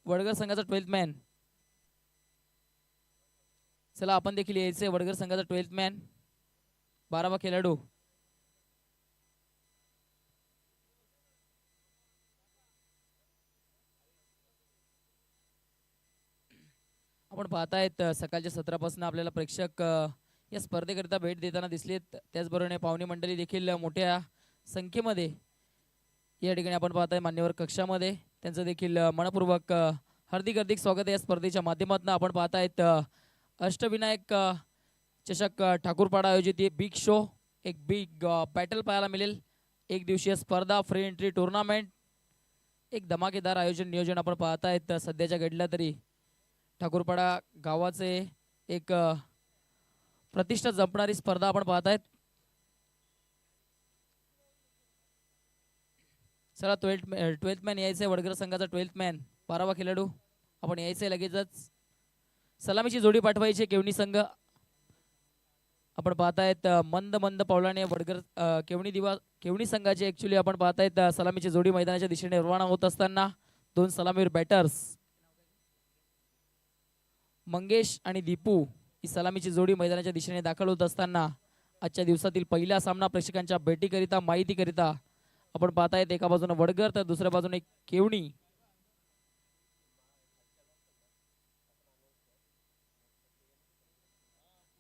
वडगर संघाचा 12th man. चला आपण देखील यायचे वडगर संघाचा 12th मॅन. 12वा खेळाडू. आपण पाहतायत सकाळच्या सत्रापासून आपल्याला प्रेक्षक या स्पर्धेकरिता भेट देताना दिसलेत. त्याचबरोबर पाहुणे मंडळी देखील मोठ्या संख्येमध्ये या ठिकाणी आपण पाहताय मान्यवर कक्षामध्ये. त्यांचं देखील मनपूर्वक हार्दिक हार्दिक स्वागत आहे. या स्पर्धेच्या माध्यमातून आपण पाहतायत अष्टविनायक चषक ठाकूरपाडा आयोजित बिग शो, एक बिग बॅटल पाहायला मिळेल. एक दिवसीय स्पर्धा, फ्री एंट्री टुर्नामेंट, एक धमाकेदार आयोजन नियोजन आपण पाहतायत. सध्याच्या घडल्या तरी ठाकूरपाडा गावाचे एक प्रतिष्ठा जपणारी स्पर्धा आपण पाहतायत. चला 12th मॅन यायचंय वडगर संघाचा 12th मॅन. 12वा खेळाडू आपण यायचंय लगेचच. सलामीची जोडी पाठवायची केवणी संघ. आपण पाहतायत मंद मंद पावलाने वडगर केवणी संघाची ऍक्च्युली आपण पाहतायत सलामीची जोडी मैदानाच्या दिशेने रवाना होत असताना दोन सलामीवर बॅटर्स मंगेश आणि दीपू ही सलामीची जोडी मैदानाच्या दिशेने दाखल होत असताना आजच्या दिवसातील पहिला सामना प्रेक्षकांच्या भेटीकरिता माहितीकरिता आपण पाहतायत एका बाजूने वडगर तर दुसऱ्या बाजूने केवणी.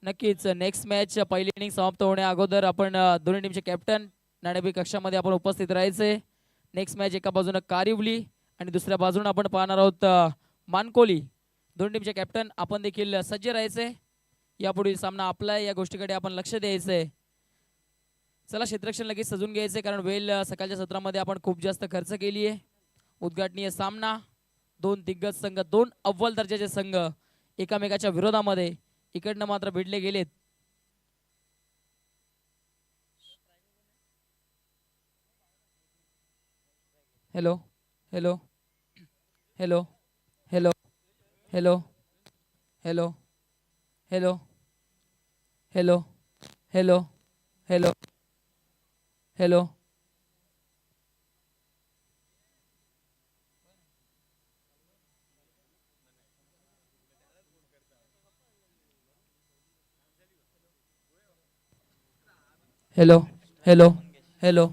नक्कीच नेक्स्ट मॅच पहिली इनिंग समाप्त होण्या अगोदर आपण दोन्ही टीमचे कॅप्टन नाणेफेक कक्षामध्ये आपण उपस्थित राहायचे. नेक्स्ट मॅच एका बाजूने कारिवली आणि दुसऱ्या बाजूने आपण पाहणार आहोत मानकोली. दोन्ही टीमचे कॅप्टन आपण देखील सज्ज राहायचे. यापुढील सामना आपला या गोष्टीकडे आपण लक्ष द्यायचंय. चला क्षेत्ररक्षण लगेच सजून घ्यायचे कारण वेळ सकाळच्या सत्रामध्ये आपण खूप जास्त खर्च केली आहे. उद्घाटनीय सामना, दोन दिग्गज संघ, दोन अव्वल दर्जाचे संघ एकामेकाच्या विरोधामध्ये इकडनं मात्र भिडले गेलेत. Hello hello hello hello hello hello hello hello hello hello hello hello hello hello.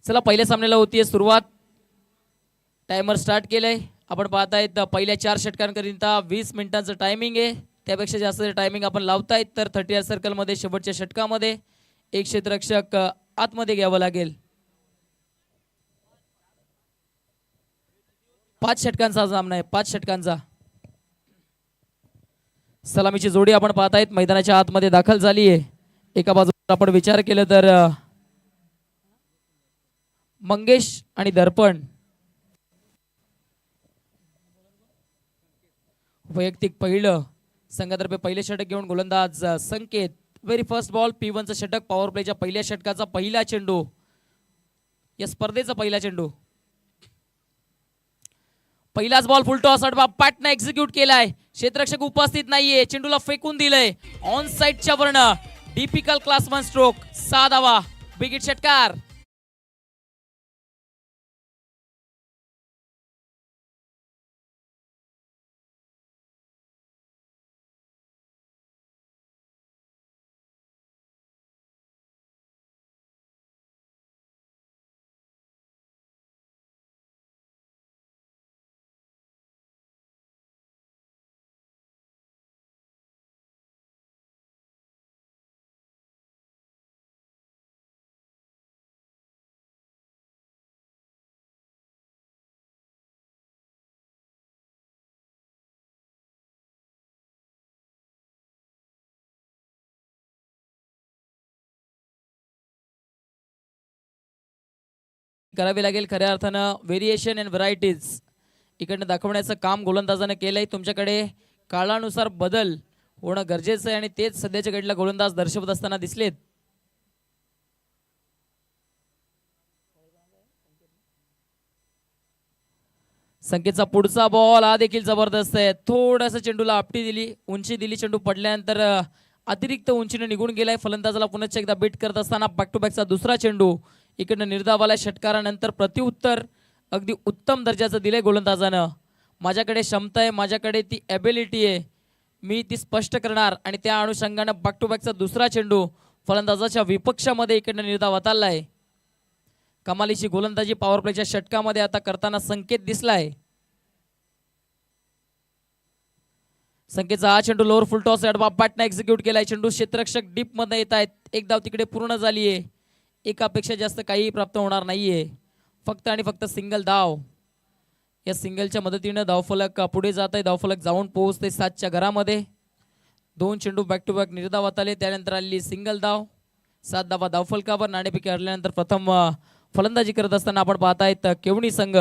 चला पहिल्या सामन्याला होतीये सुरुवात. टायमर स्टार्ट केलंय. आपण पाहतायत पहिल्या 4 षटकांकरिता 20 मिनिटांचं टायमिंग आहे. त्यापेक्षा जास्त टायमिंग आपण लावतायत तर 30 सर्कल मध्ये शेवटच्या षटकामध्ये एक क्षेत्ररक्षक आतमध्ये घ्यावं लागेल. 5 षटकांचा सामना आहे. 5 षटकांचा. सलामीची जोडी आपण पाहतायत मैदानाच्या आतमध्ये दाखल झाली आहे. एका बाजूला आपण विचार केला तर मंगेश आणि दर्पण वैयक्तिक पहिलं संघातर्फे पहिले षटक घेऊन गोलंदाज संकेत. व्हेरी फर्स्ट बॉल P1चं षटक पॉवर प्लेच्या पहिल्या षटकाचा पहिला चेंडू, या स्पर्धेचा पहिला चेंडू. पहिलाच बॉल फुलटॉस पॅटनं एक्झिक्यूट केलाय. क्षेत्ररक्षक उपस्थित नाहीये. चेंडूला फेकून दिलंय ऑन साइडच्या वर्ण. डिपिकल क्लासमन स्ट्रोक. 6 धावा. बिग षटकार. करावी लागेल खऱ्या अर्थानं व्हेरिएशन अँड व्हरायटीज इकडनं दाखवण्याचं काम गोलंदाजानं केलंय. तुमच्याकडे काळानुसार बदल होणं गरजेचं आहे आणि तेच सध्याच्या घडीला गोलंदाज दर्शवत असताना दिसलेत. संकेतचा पुढचा बॉल हा देखील जबरदस्त आहे. थोडंसं चेंडूला आपटी दिली, उंची दिली, चेंडू पडल्यानंतर अतिरिक्त उंचीने निघून गेलाय. फलंदाजाला पुन्हा एकदा बीट करत असताना बॅक टू बॅकचा दुसरा चेंडू इकडनं निर्धावाला षटकारानंतर प्रत्युत्तर अगदी उत्तम दर्जाचं दिलंय गोलंदाजानं. माझ्याकडे क्षमता आहे, माझ्याकडे ती ॲबिलिटी आहे, मी ती स्पष्ट करणार. आणि त्या अनुषंगानं बॅक टू बॅकचा दुसरा चेंडू फलंदाजाच्या विपक्षामध्ये इकडनं निर्धाव हाताळलाय. कमालीची गोलंदाजी पॉवर प्लेच्या षटकामध्ये आता करताना संकेत दिसलाय. संकेतचा हा चेंडू लोअर फुल टॉस बॅटनं एक्झिक्यूट केलाय. चेंडू क्षेत्ररक्षक डीप मध्ये येत आहेत. एक धाव तिकडे पूर्ण झाली आहे. एकापेक्षा जास्त काही प्राप्त होणार नाहीये, फक्त आणि फक्त सिंगल धाव. या सिंगलच्या मदतीने धावफलक पुढे जात आहे. धावफलक जाऊन पोहोचते 7च्या घरामध्ये. 2 चेंडू बॅक टू बॅक निर्धावात आले, त्यानंतर आली सिंगल धाव. 7 धावा धावफलकावर. नाणेफेकी हरल्यानंतर प्रथम फलंदाजी करत असताना आपण पाहतायत केवणी संघ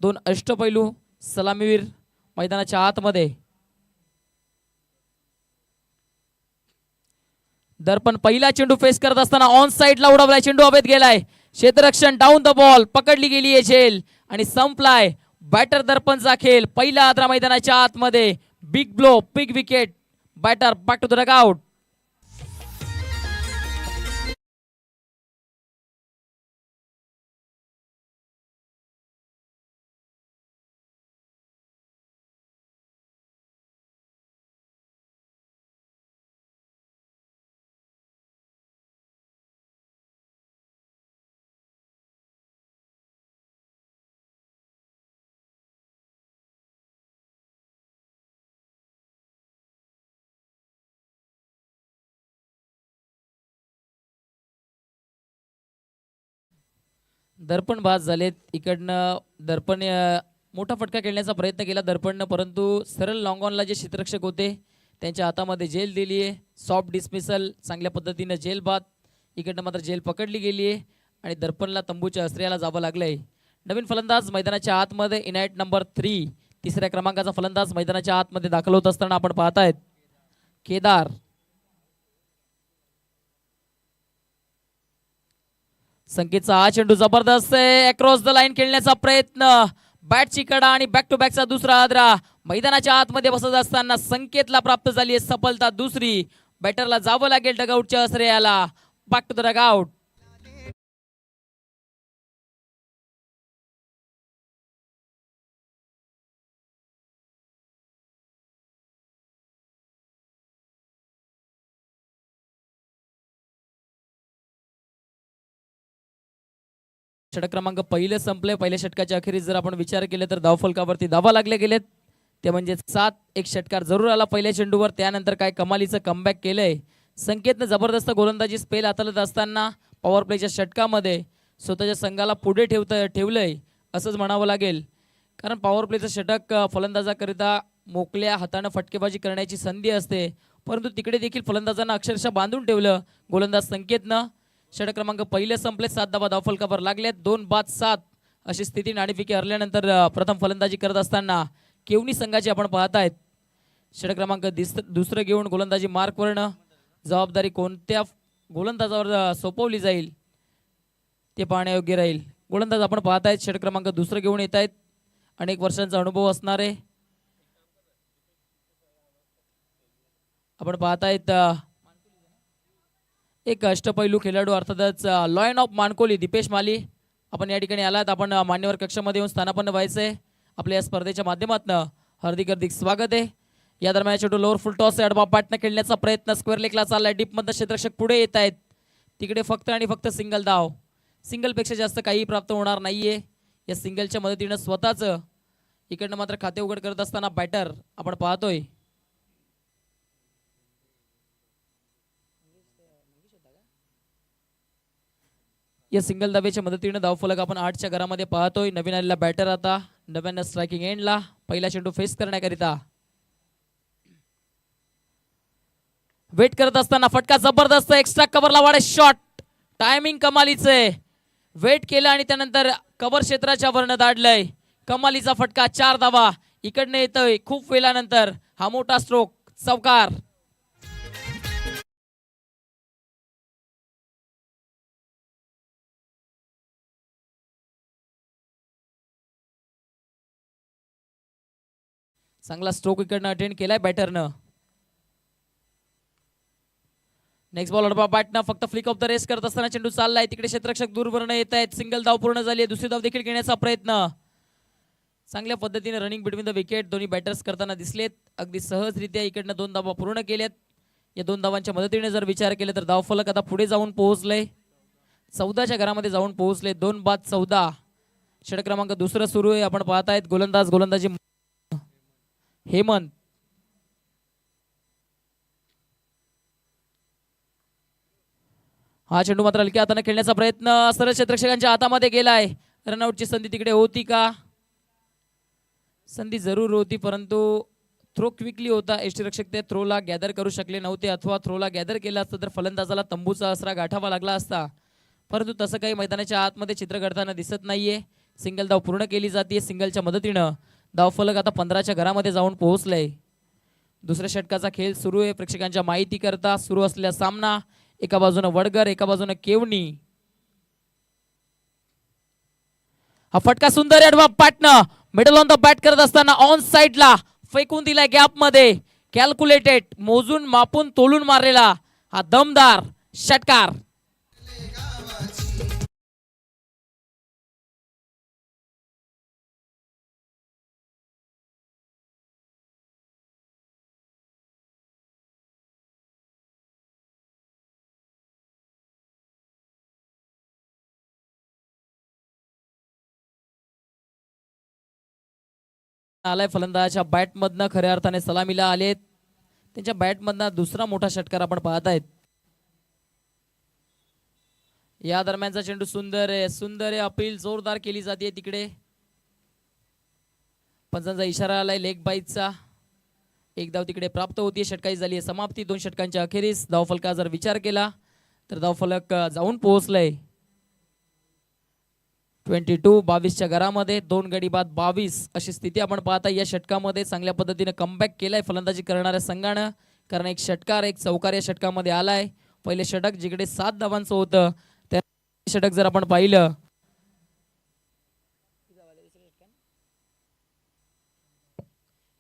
2 अष्टपैलू सलामीवीर मैदानाच्या आतमध्ये. दर्पण पहिला चेंडू फेस करत असताना ऑन साइडला उडवलाय. चेंडू हवेत गेलाय. क्षेत्ररक्षण डाऊन द बॉल, पकडली गेली आहे झेल आणि संपलाय बॅटर दर्पणचा खेळ. पहिला आद्रा मैदानाच्या आतमध्ये. Big blow, big wicket. Batter back to the dugout. Darpan बाद झालेत. इकडनं दर्पण मोठा फटका खेळण्याचा प्रयत्न केला दर्पणनं, परंतु सरळ लॉंग ऑनला जे क्षेत्ररक्षक होते त्यांच्या हातामध्ये जेल दिली आहे. सॉफ्ट डिसमिसल, चांगल्या पद्धतीनं जेल बाद. इकडनं मात्र जेल पकडली गेली आहे आणि दर्पणला तंबूच्या आश्रयाला जावं लागलंय. नवीन फलंदाज मैदानाच्या आतमध्ये इनायट नंबर 3, तिसऱ्या क्रमांकाचा फलंदाज मैदानाच्या आतमध्ये दाखल होत असताना आपण पाहतायत केदार. संकेतचा हा चेंडू जबरदस्त आहे. अक्रॉस द लाईन खेळण्याचा प्रयत्न. बॅटची कडा आणि बॅक टू बॅकचा दुसरा आद्रा मैदानाच्या आतमध्ये बसत असताना संकेतला प्राप्त झाली आहे सफलता दुसरी. बॅटरला जावं लागेल डगआउटच्या आश्रयाला. Back to the dugout. षटक क्रमांक पहिले संपले. पहिल्या षटकाच्या अखेरीस जर आपण विचार केले तर धावफलकावरती धावा लागले गेलेत. ते म्हणजे 7. एक षटकार जरूर आला पहिल्या चेंडूवर. त्यानंतर काय कमालीचं कमबॅक केलंय संकेतनं. जबरदस्त गोलंदाजी स्पेल हाताळत असताना पॉवर प्लेच्या षटकामध्ये स्वतःच्या संघाला पुढे ठेवलंय असंच म्हणावं लागेल. कारण पॉवर प्लेचं षटक फलंदाजाकरिता मोकल्या हातानं फटकेबाजी करण्याची संधी असते, परंतु तिकडे देखील फलंदाजांना अक्षरशः बांधून ठेवलं गोलंदाज संकेतनं. षटक क्रमांक पहिले संपले. 7 धावा धावफलकावर लागल्यात. 2 बाद 7 अशी स्थिती. नाणेफेकी हरल्यानंतर प्रथम फलंदाजी करत असताना केवनी संघाची आपण पाहतायत. षटक क्रमांक दुसरं घेऊन गोलंदाजी मार्कवरनं जबाबदारी कोणत्या गोलंदाजावर सोपवली जाईल ते पाहण्यायोग्य राहील. गोलंदाज आपण पाहतायत षटक क्रमांक दुसरं घेऊन येत आहेत. अनेक वर्षांचा अनुभव असणारे आपण पाहतायत एक अष्टपैलू खेळाडू अर्थातच लॉयन ऑफ मानकोली दीपेश माली आपण या ठिकाणी आलात. आपण मान्यवर कक्षामध्ये येऊन स्थानापन्न व्हायचंय. आपल्या या स्पर्धेच्या माध्यमातून हार्दिक स्वागत आहे. या दरम्यान चेंडू लोअर फुल टॉस बॅटनं खेळण्याचा प्रयत्न स्क्वेअर लेगला चाललाय. डीप मध्ये क्षेत्ररक्षक पुढे येत आहेत. तिकडे फक्त आणि फक्त सिंगल धाव. सिंगलपेक्षा जास्त काही प्राप्त होणार नाहीये. या सिंगलच्या मदतीनं स्वतःच इकडनं मात्र खाते उघड करत असताना बॅटर आपण पाहतोय. या सिंगल धावेच्या मदतीने धावफलक आपण 8च्या घरामध्ये पाहतोय. नवीन आलेला बॅटर आता नव्यानं स्ट्रायकिंग एंडला पहिला चेंडू फेस करण्याकरिता वेट करत असताना फटका जबरदस्त. एक्स्ट्रा कव्हरला वाढे शॉट. टायमिंग कमालीचे. वेट केलं आणि त्यानंतर कव्हर क्षेत्राच्या वरनं दाडलंय. कमालीचा फटका. 4 धावा इकडनं येतोय खूप वेळानंतर. हा मोठा स्ट्रोक. चौकार. चांगला स्ट्रोक इकडनं अटेंड केलाय बॅटरनं. नेक्स्ट बॉल बॅटनं फक्त फ्लिक ऑफ द रेस करत असताना चेंडू चाललाय तिकडे क्षेत्ररक्षक दूरवरून येत आहेत. सिंगल धाव पूर्ण झाली आहे. दुसरी धाव देखील घेण्याचा प्रयत्न चांगल्या पद्धतीने रनिंग बिटवीन द विकेट दोन्ही बॅटर्स करताना दिसलेत. अगदी सहजरित्या इकडनं 2 धावा पूर्ण केल्यात. या 2 धावांच्या मदतीने जर विचार केला तर धावफलक आता पुढे जाऊन पोहोचले. 14च्या घरामध्ये जाऊन पोहोचले. 2 बाद 14. षटक क्रमांक दुसरं सुरू आहे. आपण पाहतायत गोलंदाजी हेमंत. हा चेंडू मात्र हलक्या हाताने खेळण्याचा प्रयत्न सरळ क्षेत्ररक्षकांच्या हातामध्ये गेलाय. रनआउटची संधी तिकडे होती का? संधी जरूर होती परंतु थ्रो क्विकली होता. यष्टीरक्षक ते थ्रोला गॅदर करू शकले नव्हते अथवा थ्रोला गॅदर केला असतं तर फलंदाजाला तंबूचा आसरा गाठावा लागला असता. परंतु तसं काही मैदानाच्या आतमध्ये चित्र घडताना दिसत नाहीये. सिंगल धाव पूर्ण केली जाते. सिंगलच्या मदतीनं धावफलक आता 15च्या घरामध्ये जाऊन पोहोचलंय. दुसऱ्या षटकाचा खेळ सुरू आहे. प्रेक्षकांच्या माहिती करता सुरू असलेला सामना एका बाजूने वडगर एका बाजूने केवणी. हा फटका सुंदर अडवा पाटणं मिडल ऑन द बॅट करत असताना ऑन साइडला फेकून दिलाय गॅप मध्ये. कॅल्क्युलेटेड मोजून मापून तोलून मारलेला हा दमदार षटकार. आलाय फलंदाजाच्या बॅटमधनं खऱ्या अर्थाने सलामीला आलेत. त्यांच्या बॅटमधनं दुसरा मोठा षटकार आपण पाहत आहेत. या दरम्यानचा चेंडू सुंदर आहे. अपील जोरदार केली जाते तिकडे. पंचांचा इशारा आलाय लेग बाईटचा. एक धाव तिकडे प्राप्त होती. षटकाची झाली आहे समाप्ती. 2 षटकांच्या अखेरीस धावफलका जर विचार केला तर धावफलक जाऊन पोहोचलंय 22. 22च्या घरामध्ये 2 गडी बाद 22 अशी स्थिती आपण पाहता. या षटकामध्ये चांगल्या पद्धतीने कमबॅक केलाय फलंदाजी करणाऱ्या संघानं. कारण एक षटकार एक चौकार या षटकामध्ये आलाय. पहिले षटक जिकडे 7 धावांचं होतं त्या षटक जर आपण पाहिलं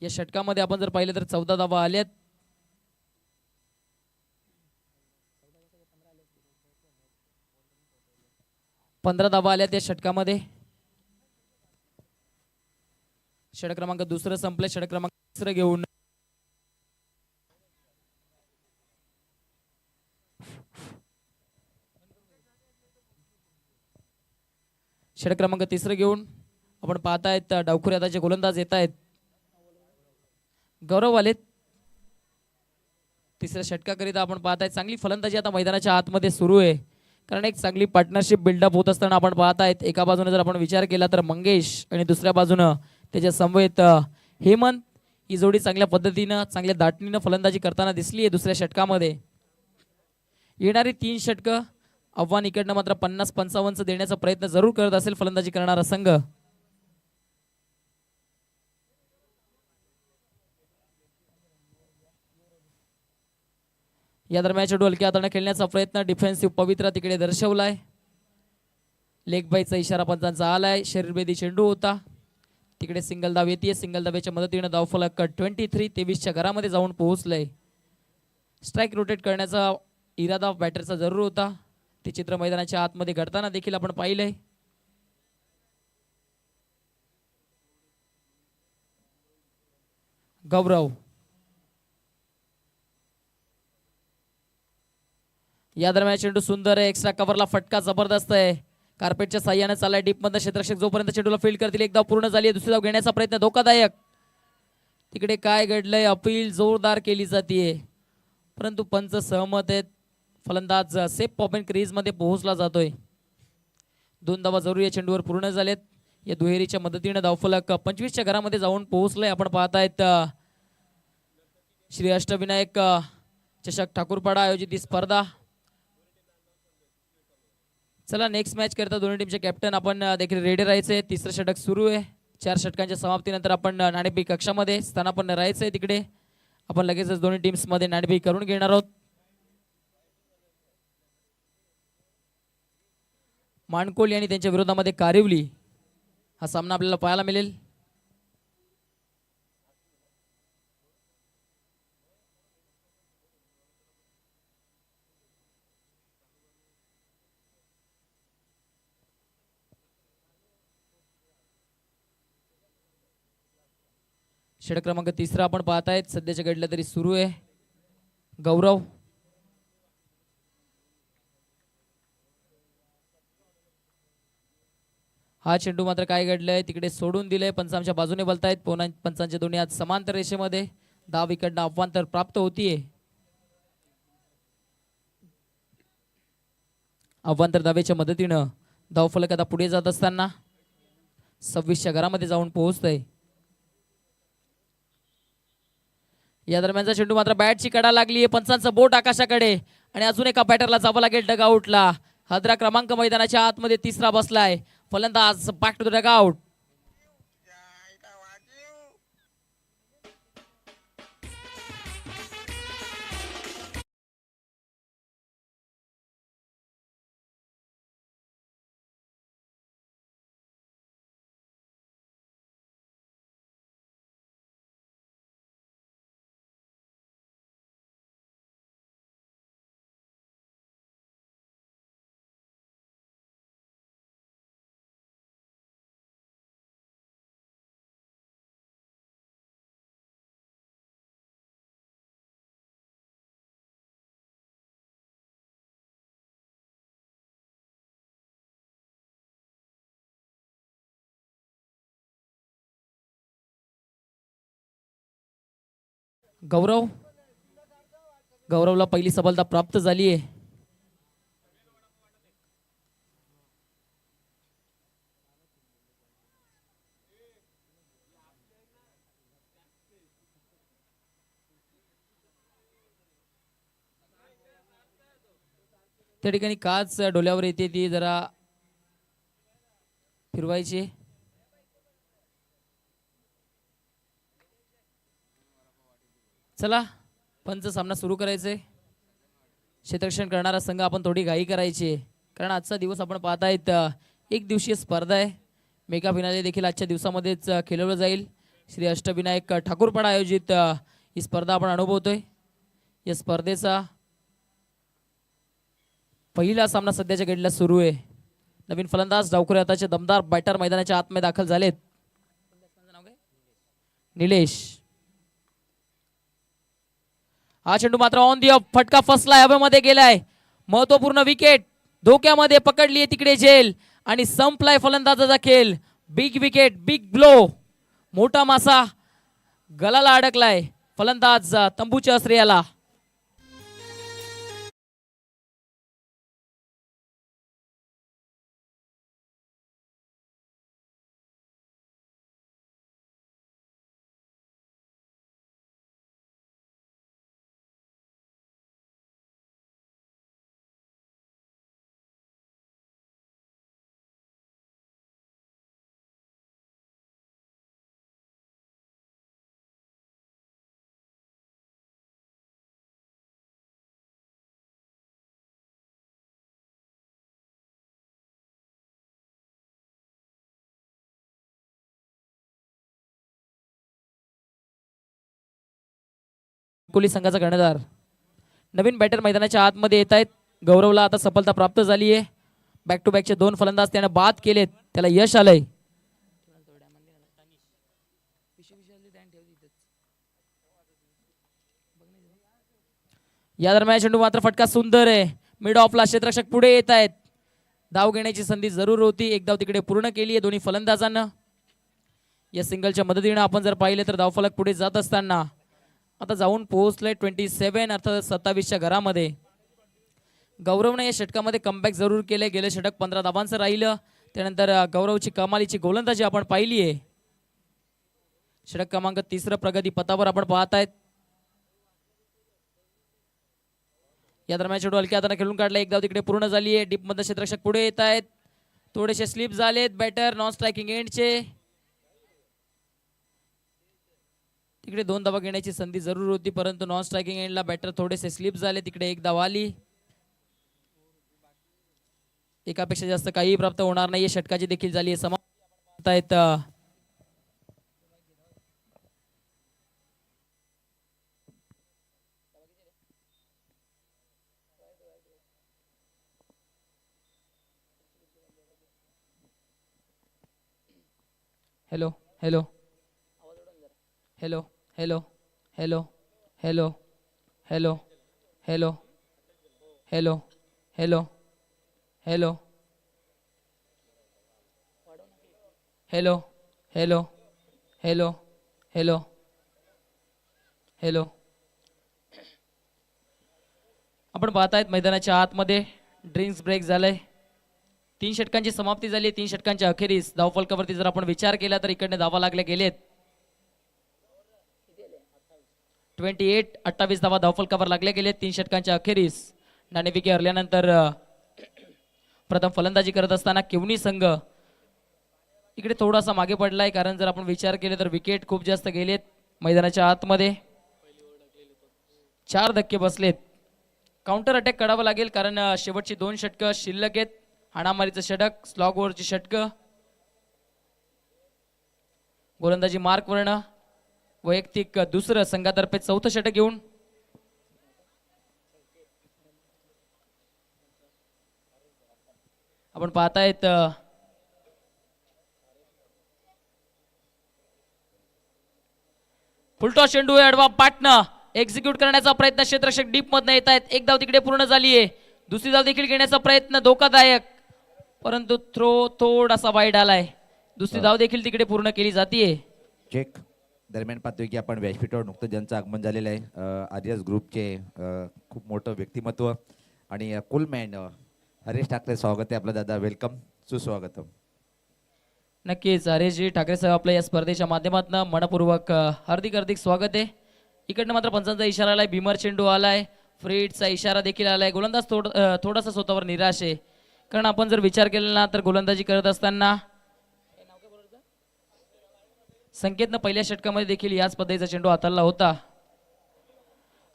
या षटकामध्ये आपण जर पाहिलं तर 14 धावा आल्यात. पंधरा धावा आल्या त्या षटकामध्ये. षटक क्रमांक दुसरं संपलं. षटक क्रमांक तिसरं घेऊन षटक क्रमांक तिसरं घेऊन आपण पाहतायत डावखुरी हाताचे गोलंदाज येत आहेत. गौरव आलेत तिसऱ्या षटकाकरिता. आपण पाहतायत चांगली फलंदाजी आता मैदानाच्या आतमध्ये सुरू आहे. कारण एक चांगली पार्टनरशिप बिल्डअप होत असताना आपण पाहतायत. एका बाजूने जर आपण विचार केला तर मंगेश आणि दुसऱ्या बाजूनं त्याच्या समवेत हेमंत ही जोडी चांगल्या पद्धतीनं चांगल्या दाटणीनं फलंदाजी करताना दिसली आहे. दुसऱ्या षटकामध्ये येणारी 3 षटकं आव्हान इकडनं मात्र 50-55 देण्याचा प्रयत्न जरूर करत असेल फलंदाजी करणारा संघ. या दरम्यान चेंडू हलक्या हाताने खेळण्याचा प्रयत्न डिफेन्सिव्ह पवित्रा तिकडे दर्शवलाय. लेग बाईचा इशारा पंचांचा आलाय. शरीरभेदी चेंडू होता तिकडे. सिंगल धाव येते. सिंगल धावेच्या मदतीने धावफलक 23. 23च्या घरामध्ये जाऊन पोहोचलंय. स्ट्राईक रोटेट करण्याचा इरादा बॅटरचा जरूर होता. ते चित्र मैदानाच्या आतमध्ये घडताना देखील आपण पाहिलंय. गौरव या दरम्यान चेंडू सुंदर आहे. एक्स्ट्रा कव्हरला फटका जबरदस्त आहे. कार्पेटच्या साह्याने चाललाय डीप मध्ये. क्षेत्ररक्षक जोपर्यंत चेंडूला फील्ड करतील एक धाव पूर्ण झाली आहे. दुसरी धाव घेण्याचा प्रयत्न धोकादायक. तिकडे काय घडलंय? अपील जोरदार केली जाते परंतु पंच सहमत आहेत. फलंदाज सेफ पॉपिंग क्रीज मध्ये पोहोचला जातोय. 2 धावा जरूर या चेंडूवर पूर्ण झालेत. या दुहेरीच्या मदतीने धावफलक 25च्या घरामध्ये जाऊन पोहोचलंय. आपण पाहतायत श्री अष्टविनायक चषक ठाकूरपाडा आयोजित ही स्पर्धा. चला नेक्स्ट मॅच करता दोन्ही टीमचे कॅप्टन आपण देखील रेडी राहायचे. तिसरं षटक सुरू आहे. 4 षटकांच्या समाप्तीनंतर आपण नाणेफेक कक्षामध्ये स्थानापन्न राहायचंय. तिकडे आपण लगेचच दोन्ही टीम्स मध्ये नाणेफेक करून घेणार आहोत. माणकोली आणि त्यांच्या विरोधामध्ये कारिवली हा सामना आपल्याला पाहायला मिळेल. षटक क्रमांक 3 आपण पाहतायत सध्याच्या घडलं तरी सुरू आहे. गौरव हा चेंडू मात्र काय घडलंय तिकडे सोडून दिलंय. पंचांच्या बाजूने बोलतायत. पंचांच्या दोन्ही हात समांतर रेषेमध्ये. धाव विकेट अव्वांतर प्राप्त होतीये. अव्वांतर धावेच्या मदतीनं धावफलक आता पुढे जात असताना 26च्या घरामध्ये जाऊन पोहोचतय. या दरम्यानचा चेंडू मात्र बॅटची कडा लागली. पंचांचं बोट आकाशाकडे आणि अजून एका बॅटरला जावं लागेल डगआउटला. हद्रा क्रमांक मैदानाच्या आतमध्ये तिसरा बसलाय. फलंदाज बॅक टू द डगआउट. गौरवला पहिली सफलता प्राप्त झाली आहे. त्या ठिकाणी काच डोल्यावर येते ती जरा फिरवायची. चला पंच सामना सुरू करायचंय. क्षेत्ररक्षण करणारा संघ आपण थोडी घाई करायची कारण आजचा दिवस आपण पाहतायत एक दिवसीय स्पर्धा आहे. मेगा फिनाले देखील आजच्या दिवसामध्येच खेळवलं जाईल. श्री अष्टविनायक ठाकूरपाडा आयोजित ही स्पर्धा आपण अनुभवतोय. या स्पर्धेचा पहिला सामना सध्याच्या घडीला सुरू आहे. नवीन फलंदाज डावखुरे हाताचे दमदार बॅटर मैदानाच्या आतमध्ये दाखल झालेत. निलेश हा चेंडू मात्र ऑन दी ऑफ फटका फसलाय. हवेमध्ये गेलाय. महत्वपूर्ण विकेट धोक्यामध्ये पकडली आहे तिकडे झेल आणि संपलाय फलंदाजाचा खेळ. Big wicket big blow. मोठा मासा गलाला अडकलाय. फलंदाज तंबूच्या श्रेयाला. कोहली संघाचा कर्णधार. नवीन बॅटर मैदानाच्या आतमध्ये येत आहेत. गौरवला आता सफलता प्राप्त झाली आहे. बॅक टू बॅकचे 2 फलंदाज त्याने बाद केलेत. त्याला यश आलंय. या दरम्यान चेंडू मात्र फटका सुंदर आहे. मिड ऑफला क्षेत्ररक्षक पुढे येत आहेत. धाव घेण्याची संधी जरूर होती. एक धाव तिकडे पूर्ण केली आहे दोन्ही फलंदाजांना. या सिंगलच्या मदतीने आपण जर पाहिले तर धावफलक पुढे जात असताना आता जाऊन पोहोचलंय 27 अर्थात 27च्या घरामध्ये. गौरवने या षटकामध्ये कमबॅक जरूर केले. गेले षटक 15 धावांचं राहिलं. त्यानंतर गौरवची कमालीची गोलंदाजी आपण पाहिली आहे. षटक क्रमांक 3 प्रगती पथावर आपण पाहतायत. या दरम्यान चेंडू हलक्या हाताने खेळून काढला. एक धाव तिकडे पूर्ण झाली आहे. डीप मध्ये क्षेत्ररक्षक पुढे येत आहेत. थोडेसे स्लिप झालेत बॅटर नॉन स्ट्रायकिंग एंडचे. तिकडे 2 धावा घेण्याची संधी जरूर होती परंतु नॉन स्ट्रायकिंग एंडला बॅटर थोडेसे स्लिप झाले. तिकडे 1 धाव आली. एकापेक्षा जास्त काही प्राप्त होणार नाही. षटकाची देखील झाली आहे समाप्त. Hello hello hello hello hello hello hello hello hello hello hello hello hello hello hello hello. आपण पाहतायत मैदानाच्या आतमध्ये ड्रिंक्स ब्रेक झालाय. 3 षटकांची समाप्ती झाली. 3 षटकांच्या अखेरीस धावफलकावरती जर आपण विचार केला तर इकडने धावा लागले गेलेत. 28 धावा धावफलकावर लागल्या गेलेत 3 षटकांच्या अखेरीस. नाणेफेकी हरल्यानंतर प्रथम फलंदाजी करत असताना केवनी संघ इकडे थोडासा मागे पडलाय, कारण जर आपण विचार केले तर विकेट खूप जास्त गेलेत मैदानाच्या आतमध्ये. 4 धक्के बसलेत. काउंटर अटॅक करावं लागेल, कारण शेवटची 2 षटकं शिल्लक आहेत. हाणामारीचं षटक, स्लॉग ओव्हरची षटकं, गोलंदाजी मार्क वर्ण वैयक्तिक दुसरं संघातर्फे 4थं षटक घेऊन आपण पाहतायत फुलटॉस चेंडू अडवा पाटणं एक्झिक्यूट करण्याचा प्रयत्न. क्षेत्ररक्षक डीप मधनं येत आहेत. एक धाव तिकडे पूर्ण झालीये. दुसरी धाव देखील घेण्याचा प्रयत्न धोकादायक, परंतु थ्रो थोडासा वाईड आलाय. दुसरी धाव देखील तिकडे पूर्ण केली जातीये. चेक दरम्यान पाहतोय की आपण व्यासपीठावर नुकतं ज्यांचं आगमन झालेलं आहे, आर्यस ग्रुपचे खूप मोठं व्यक्तिमत्व आणि कुलमॅन हरेश ठाकरे, स्वागत आहे आपलं दादा. वेलकम, सुस्वागतम. नक्कीच हरेशजी ठाकरे साहेब आपल्या या स्पर्धेच्या माध्यमातून मनपूर्वक हार्दिक हार्दिक स्वागत आहे. इकडनं मात्र पंचांचा इशारा आलाय. भीमर चेंडू आलाय. फ्रीडचा इशारा देखील आलाय. गोलंदाज थोडासा स्वतःवर निराश आहे, कारण आपण जर विचार केला ना तर गोलंदाजी करत असताना संकेतनं पहिल्या षटकामध्ये देखील याच पद्धतीचा चेंडू हाताळला होता.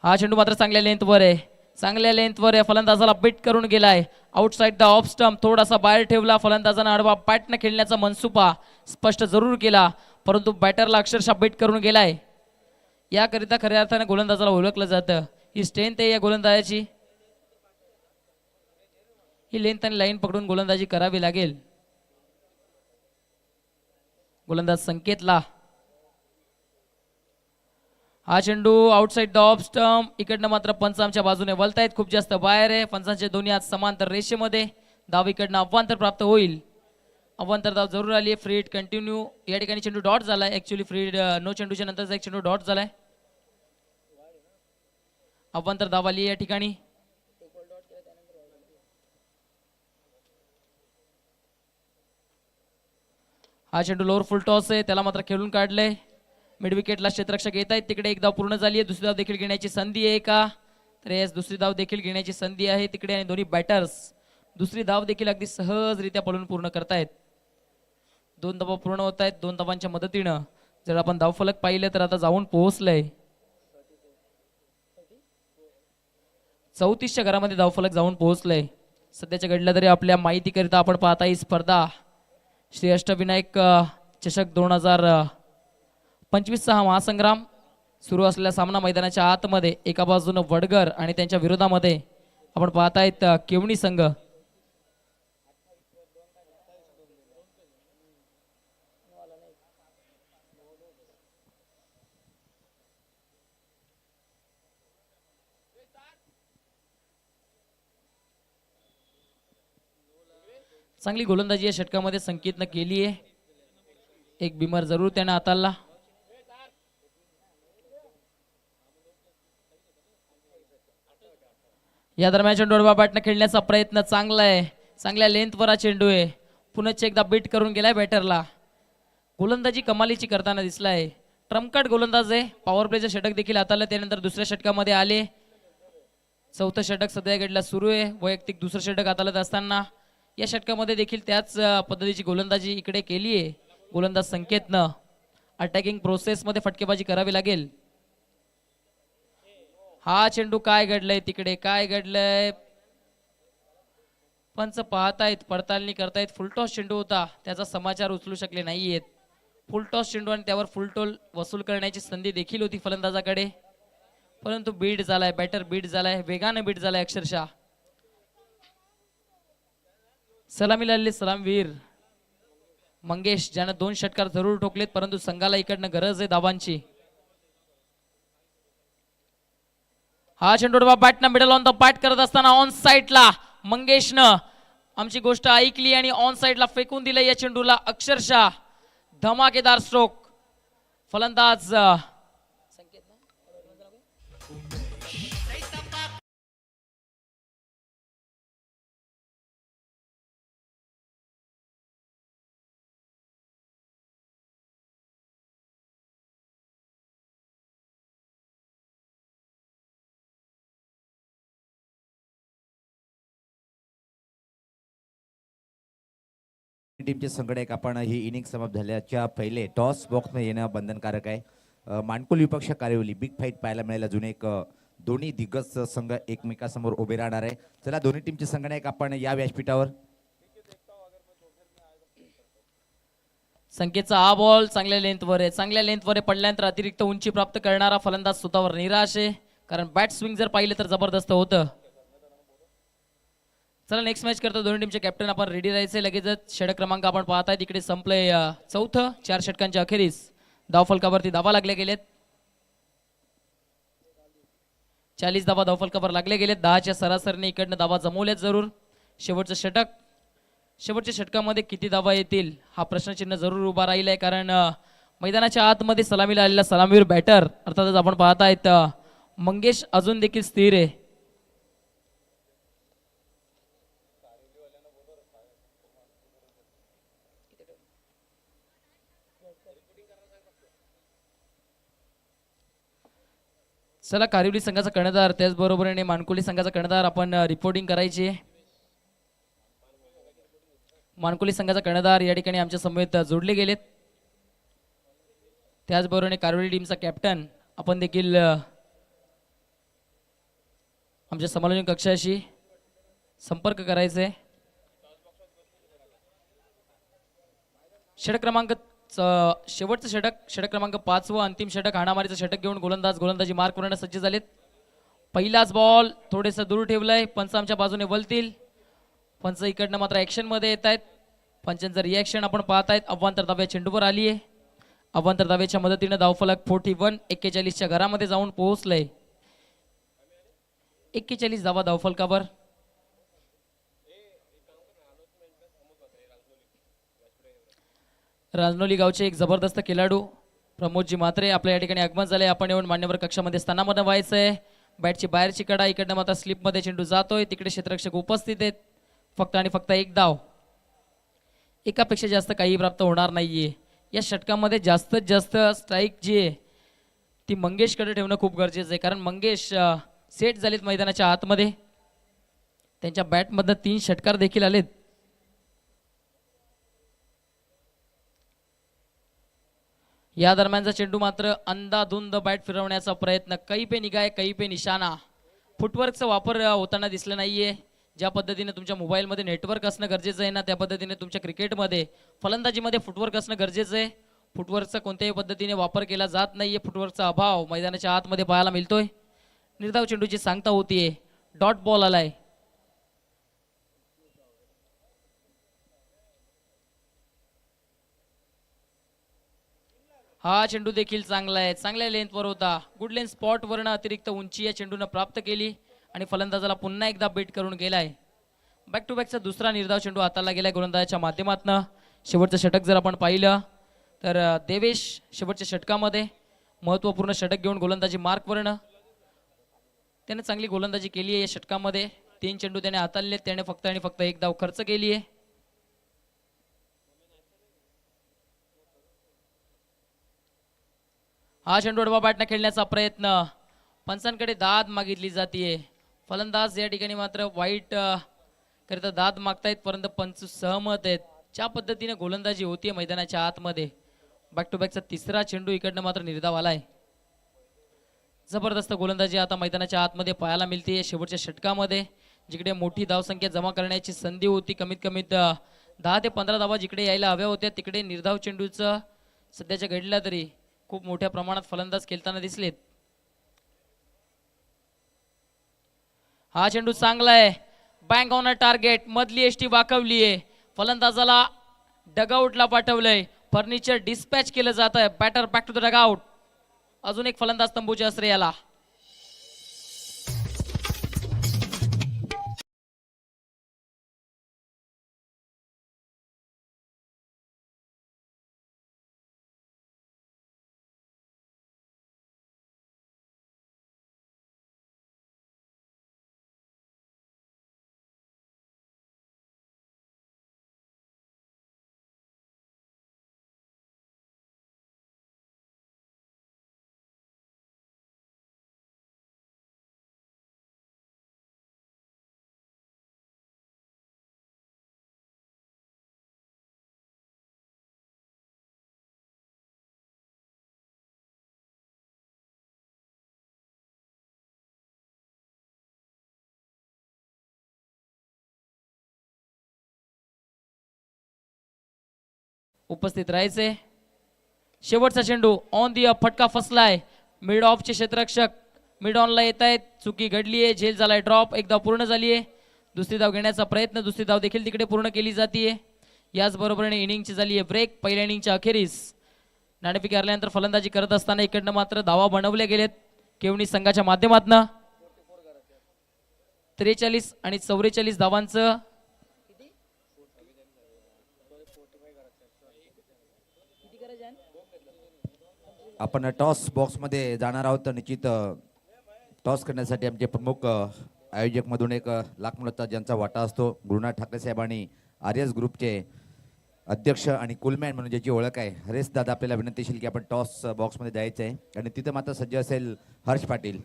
हा चेंडू मात्र चांगल्या लेंथवर आहे. चांगल्या लेंथवर आहे. फलंदाजाला बीट करून गेलाय. आउटसाइड द ऑफ स्टंप, थोडासा बाहेर ठेवला. फलंदाजानं आडवा पॅटनं खेळण्याचा मनसुपा स्पष्ट जरूर केला, परंतु बॅटरला अक्षरशः बीट करून गेलाय. याकरिता खऱ्या अर्थाने गोलंदाजाला ओळखलं जातं. ही स्ट्रेंथ आहे या गोलंदाजाची. ही लेंथ आणि लाईन पकडून गोलंदाजी करावी लागेल. गोलंदाज संकेतला. हा चेंडू आउटसाइड द ऑफ स्टंप. इकडनं मात्र पंच आमच्या बाजूने वळतायत, खूप जास्त बाहेर आहे. पंचांचे दोन्ही हात समांतर रेषेमध्ये. धाव इकडनं अवांतर प्राप्त होईल. अवांतर धाव जरूर आली आहे. फ्रीड कंटिन्यू. या ठिकाणी चेंडू डॉट झालाय. ऍक्च्युअली फ्रीड नो चेंडूच्या नंतरचा एक चेंडू डॉट झालाय. अवांतर धाव आली या ठिकाणी. हा चेंडू लोअर फुल टॉस आहे, त्याला मात्र खेळून काढलंय. मिड विकेटला क्षेत्ररक्षक येत आहेत. तिकडे एक धाव पूर्ण झाली आहे. दुसरी धाव देखील घेण्याची संधी आहे का, तर येस, दुसरी धाव देखील घेण्याची संधी आहे तिकडे. आणि दोन्ही बॅटर्स दुसरी धाव देखील अगदी सहजरित्या पळून पूर्ण करतायत. 2 धावा पूर्ण होत आहेत. 2 धावांच्या मदतीनं जर आपण धावफलक पाहिलं तर आता जाऊन पोहोचलंय 34च्या घरामध्ये. धावफलक जाऊन पोहोचलंय सध्याच्या घडल्या. तरी आपल्या माहितीकरिता आपण पाहता ही स्पर्धा श्री अष्टविनायक चषक 2025 हा महासंग्राम सुरू असलेला सामना मैदानाच्या आतमध्ये. एका बाजूनं वडगर आणि त्यांच्या विरोधामध्ये आपण पाहतायत केवणी संघ. चांगली गोलंदाजी या षटकामध्ये संकेतनं केली आहे. एक बिमर जरूर त्याने हाताळला. या दरम्यान चेंडू बॅटनं खेळण्याचा प्रयत्न चांगला आहे. चांगल्या लेंथवर हा चेंडू आहे. पुन्हा एकदा बीट करून गेलाय बॅटरला. गोलंदाजी कमालीची करताना दिसलाय. ट्रम्पकार्ड गोलंदाज आहे. पॉवर प्लेचं षटक देखील हाताळलं. त्यानंतर दुसऱ्या षटकामध्ये आले. 4थं षटक सध्या घडला सुरू आहे. वैयक्तिक दुसरं षटक हाताळत असताना या षटकामध्ये देखील त्याच पद्धतीची गोलंदाजी इकडे केली आहे. गोलंदाज संकेतनं अटॅकिंग प्रोसेसमध्ये फटकेबाजी करावी लागेल. हा चेंडू काय घडलंय तिकडे, काय घडलंय पंच पाहतायत, पडताळणी करतायत. फुलटॉस चेंडू होता, त्याचा समाचार उचलू शकले नाहीयेत. फुलटॉस चेंडू आणि त्यावर फुलटोल वसूल करण्याची संधी देखील होती फलंदाजाकडे, परंतु बीट झालाय. बॅटर बीट झालाय, वेगाने बीट झालाय अक्षरशः. सलामी लावली सलामवीर मंगेश, ज्यानं 2 षटकार जरूर ठोकलेत, परंतु संघाला इकडनं गरज आहे धावांची. हा चेंडू बॅटनं मिडल ऑन द बॅट करत असताना ऑन साईडला मंगेशनं आमची गोष्ट ऐकली आणि ऑन साईडला फेकून दिलं या चेंडूला. अक्षरशः धमाकेदार स्ट्रोक. फलंदाज टीमचे संघटक आपण ही इनिंग समाप्त झाल्याच्या पहिले टॉस बॉक्समध्ये येणं बंधनकारक आहे. मानकुल विपक्ष कार्यवली बिग फाईट पाहायला मिळेल. अजून एक दोन्ही दिग्गज संघ एकमेकांसमोर उभे राहणार आहे. चला दोन्ही टीमचे संघटक आपण या व्यासपीठावर. संकेतचा हा बॉल चांगल्या लेंथवर आहे. चांगल्या लेंथवर पडल्यानंतर अतिरिक्त उंची प्राप्त करणारा फलंदाज स्वतःवर निराश आहे, कारण बॅट स्विंग जर पाहिलं तर जबरदस्त होतं. चला नेक्स्ट मॅच करतो दोन्ही टीमचे कॅप्टन आपण रेडी राहायचे. लगेचच षटक क्रमांक आपण पाहताय तिकडे संपलंय चौथं. 4 षटकांच्या अखेरीस धावफलकावरती धावा लागल्या गेलेत. 40 धावा धावफलकावर लागले गेलेत. 10च्या सरासरीने इकडनं धावा जमवल्यात जरूर. शेवटचं षटक, शेवटच्या षटकामध्ये किती धावा येतील हा प्रश्नचिन्ह जरूर उभा राहिलाय, कारण मैदानाच्या आतमध्ये सलामीला आलेला सलामीवीर बॅटर अर्थातच आपण पाहतायत मंगेश अजून देखील स्थिर आहे. चला कारिवली संघाचा कर्णधार त्याचबरोबरीने मानकुली संघाचा कर्णधार आपण रिपोर्टिंग करायची. मानकुली संघाचा कर्णधार या ठिकाणी आमच्या समवेत जोडले गेलेत. त्याचबरोबरीने कारिवली टीमचा कॅप्टन आपण देखील आमच्या समालोचन कक्षाशी संपर्क करायचे. षटक क्रमांक शेवटचं षटक क्रमांक 5 व अंतिम षटक हाणामारीचं षटक घेऊन गोलंदाजी मार्क करण्यास सज्ज झालेत. पहिलाच बॉल थोडेसं दूर ठेवलंय. पंच आमच्या बाजूने वलतील. पंच इकडनं मात्र ऍक्शन मध्ये येत आहेत. पंचांचं रिॲक्शन आपण पाहतायत. अवांतर धाव्या चेंडूवर आली आहे. अवांतर धाव्याच्या मदतीने धावफलक 41 41च्या घरामध्ये जाऊन पोहोचलंय. 41 धावा धावफलकावर. राजनोली गावचे एक जबरदस्त खेळाडू प्रमोदजी म्हात्रे आपल्या या ठिकाणी आगमन झाले. आपण येऊन मान्यवर कक्षामध्ये स्थानामध्ये व्हायचंय. बॅटची बाहेरची कडा इकडनं मात्र स्लिपमध्ये चेंडू जातोय. तिकडे क्षेत्ररक्षक उपस्थित आहेत. फक्त आणि फक्त एक धाव. एकापेक्षा जास्त काही प्राप्त होणार नाहीये. या षटकामध्ये जास्तीत जास्त स्ट्राईक जी आहे ती मंगेशकडे ठेवणं खूप गरजेचं आहे, कारण मंगेश सेट झालेत मैदानाच्या आतमध्ये. त्यांच्या बॅटमधनं 3 षटकार देखील आलेत. या दरम्यानचा चेंडू मात्र अंदाधुंद बॅट फिरवण्याचा प्रयत्न. कहीं पे निगाह कहीं पे निशाणा. फुटवर्कचा वापर होताना दिसला नाहीये. ज्या पद्धतीने तुमच्या मोबाईलमध्ये नेटवर्क असणं गरजेचं आहे ना, त्या पद्धतीने तुमच्या क्रिकेटमध्ये फलंदाजीमध्ये फुटवर्क असणं गरजेचं आहे. फुटवर्कचा कोणत्याही पद्धतीने वापर केला जात नाहीये. फुटवर्कचा अभाव मैदानाच्या आतमध्ये पाहायला मिळतोय. निर्धाव चेंडूची सांगता होतीये. डॉट बॉल आलाय. हा चेंडू देखील चांगला आहे. चांगल्या लेंथवर होता. गुड लेंथ स्पॉट वरनं अतिरिक्त उंची या चेंडूनं प्राप्त केली आणि फलंदाजाला पुन्हा एकदा बीट करून गेलाय. बॅक टू बॅकचा दुसरा निर्धाव चेंडू हाताला गेलाय गोलंदाजाच्या माध्यमातून. शेवटचं षटक जर आपण पाहिलं तर देवेश शेवटच्या षटकामध्ये महत्त्वपूर्ण षटक घेऊन गोलंदाजी मार्कवरनं त्याने चांगली गोलंदाजी केली आहे. या षटकामध्ये 3 चेंडू त्याने हाताळले. त्याने फक्त आणि फक्त एक धाव खर्च केली आहे. हा चेंडू डबा बॅटने खेळण्याचा प्रयत्न. पंचांकडे दाद मागितली जाते. फलंदाज या ठिकाणी मात्र वाईट करता दाद मागतायत, परंतु पंच सहमत आहेत. ज्या पद्धतीने गोलंदाजी होतीये मैदानाच्या आतमध्ये. बॅक टू बॅकचा तिसरा चेंडू इकडनं मात्र निर्धाव आलाय. जबरदस्त गोलंदाजी आता मैदानाच्या आतमध्ये पाहायला मिळते. शेवटच्या षटकामध्ये जिकडे मोठी धावसंख्या जमा करण्याची संधी होती, कमीत कमी 10 ते 15 धावा जिकडे यायला हव्या होत्या, तिकडे निर्धाव चेंडूचं सध्याच्या घडला तरी खूप मोठ्या प्रमाणात फलंदाज खेळताना दिसलेत. हा चेंडू चांगला आहे. Bang on a target. मधली एसटी वाकवली आहे. फलंदाजाला डगआउटला पाठवलंय. फर्निचर डिस्पॅच केलं जात आहे. Batter back to the dugout. अजून एक फलंदाज तंबूच्या आश्रयाला. उपस्थित राहायचे. शेवटचा चेंडू ऑन दी फटका फसलाय. मिड ऑफचे क्षेत्ररक्षक मिड ऑनला येत आहेत. चुकी घडली आहे. झेल झालाय ड्रॉप. एक धाव पूर्ण झाली आहे. दुसरी धाव घेण्याचा प्रयत्न. दुसरी धाव देखील तिकडे पूर्ण केली जाते. याच बरोबरीने इनिंगची झाली आहे ब्रेक. पहिल्या इनिंगच्या अखेरीस नाणेफेक हरल्यानंतर फलंदाजी करत असताना इकडनं मात्र धावा बनवल्या गेलेत केवणी संघाच्या माध्यमातून. 43 आणि 44 धावांचं आपण टॉस बॉक्समध्ये जाणार आहोत. तर निश्चित टॉस करण्यासाठी आमचे प्रमुख आयोजक मधून एक लाख मुलाचा ज्यांचा वाटा असतो गुरुनाथ ठाकरे साहेब आणि आर्यस ग्रुपचे अध्यक्ष आणि कुलमॅन म्हणून ज्याची ओळख आहे हरेश दादा आपल्याला विनंतीशील की आपण टॉस बॉक्समध्ये जायचं आहे. आणि तिथं मात्र सज्ज असेल हर्ष पाटील.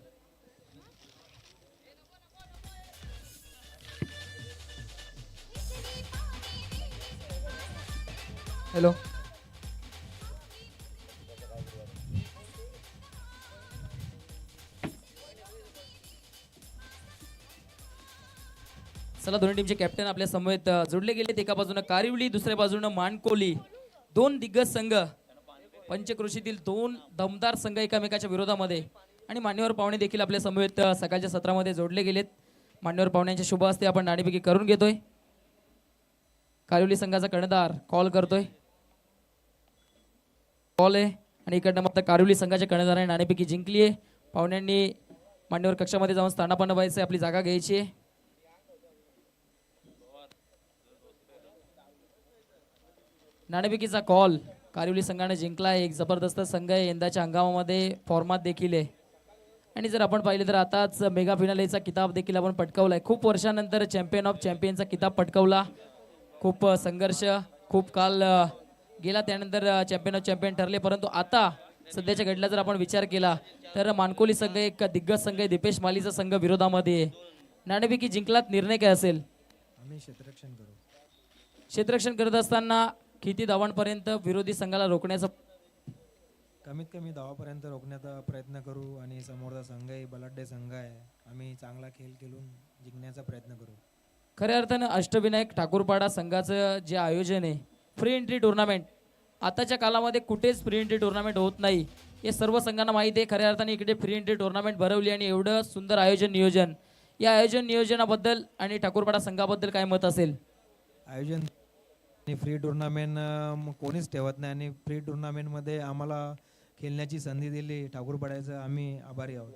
हॅलो चला दोन्ही टीमचे कॅप्टन आपल्या समवेत जोडले गेलेत. एका बाजूने कारिवली दुसऱ्या बाजूने मानकोली. दोन दिग्गज संघ पंचक्रोशीतील दोन दमदार संघ एकामेकाच्या विरोधामध्ये आणि मान्यवर पाहुणे देखील आपल्या समवेत सकाळच्या सत्रामध्ये जोडले गेलेत. मान्यवर पाहुण्यांच्या शुभ हस्ते आपण नाणेफेकी करून घेतोय. कारिवली संघाचा कर्णधार कॉल करतोय. कॉल आहे आणि इकडनं मात्र कारिवली संघाच्या कर्णधाराने नाणेफेकी जिंकली आहे. पाहुण्यांनी मान्यवर कक्षामध्ये जाऊन स्थानापन्न व्हायचे. आपली जागा घ्यायची आहे. नाणेफेकीचा कॉल कारिवली संघाने जिंकला आहे. एक जबरदस्त संघ आहे. यंदाच्या हंगामामध्ये फॉर्मात देखील आहे. आणि जर आपण पाहिले तर आताच मेगा फिनालेचा किताब देखील आपण पटकावलाय. खूप वर्षानंतर चॅम्पियन ऑफ चॅम्पियनचा किताब पटकावला. खूप संघर्ष खूप काल गेला त्यानंतर चॅम्पियन ऑफ चॅम्पियन ठरले. परंतु आता सध्याच्या घडला जर आपण विचार केला तर मानकोली संघ एक दिग्गज संघ आहे. दीपेश मालीचा संघ विरोधामध्ये आहे. नाणेफेकी जिंकलात निर्णय काय असेल? आम्ही क्षेत्ररक्षण करू. क्षेत्ररक्षण करत असताना किती धावांपर्यंत विरोधी संघाला रोखण्याचा कमीत कमी धावापर्यंत रोखण्याचा प्रयत्न करू. आणि समोरचा संघ आहे बलाढ्य संघ आहे. आम्ही चांगला खेळ खेळून जिंकण्याचा प्रयत्न करू. खऱ्या अर्थानं अष्टविनायक ठाकूरपाडा संघाचं जे आयोजन आहे फ्री एंट्री टुर्नामेंट, आताच्या कालामध्ये कुठेच फ्री एंट्री टुर्नामेंट होत नाही हे सर्व संघांना माहिती आहे. खऱ्या अर्थाने इकडे फ्री एंट्री टुर्नामेंट भरवली आणि एवढं सुंदर आयोजन नियोजन. या आयोजन नियोजनाबद्दल आणि ठाकूरपाडा संघाबद्दल काय मत असेल? आयोजन आणि फ्री टुर्नामेंट कोणीच ठेवत नाही. आणि फ्री टुर्नामेंटमध्ये आम्हाला खेळण्याची संधी दिली ठाकूरपाड्याचं आम्ही आभारी आहोत.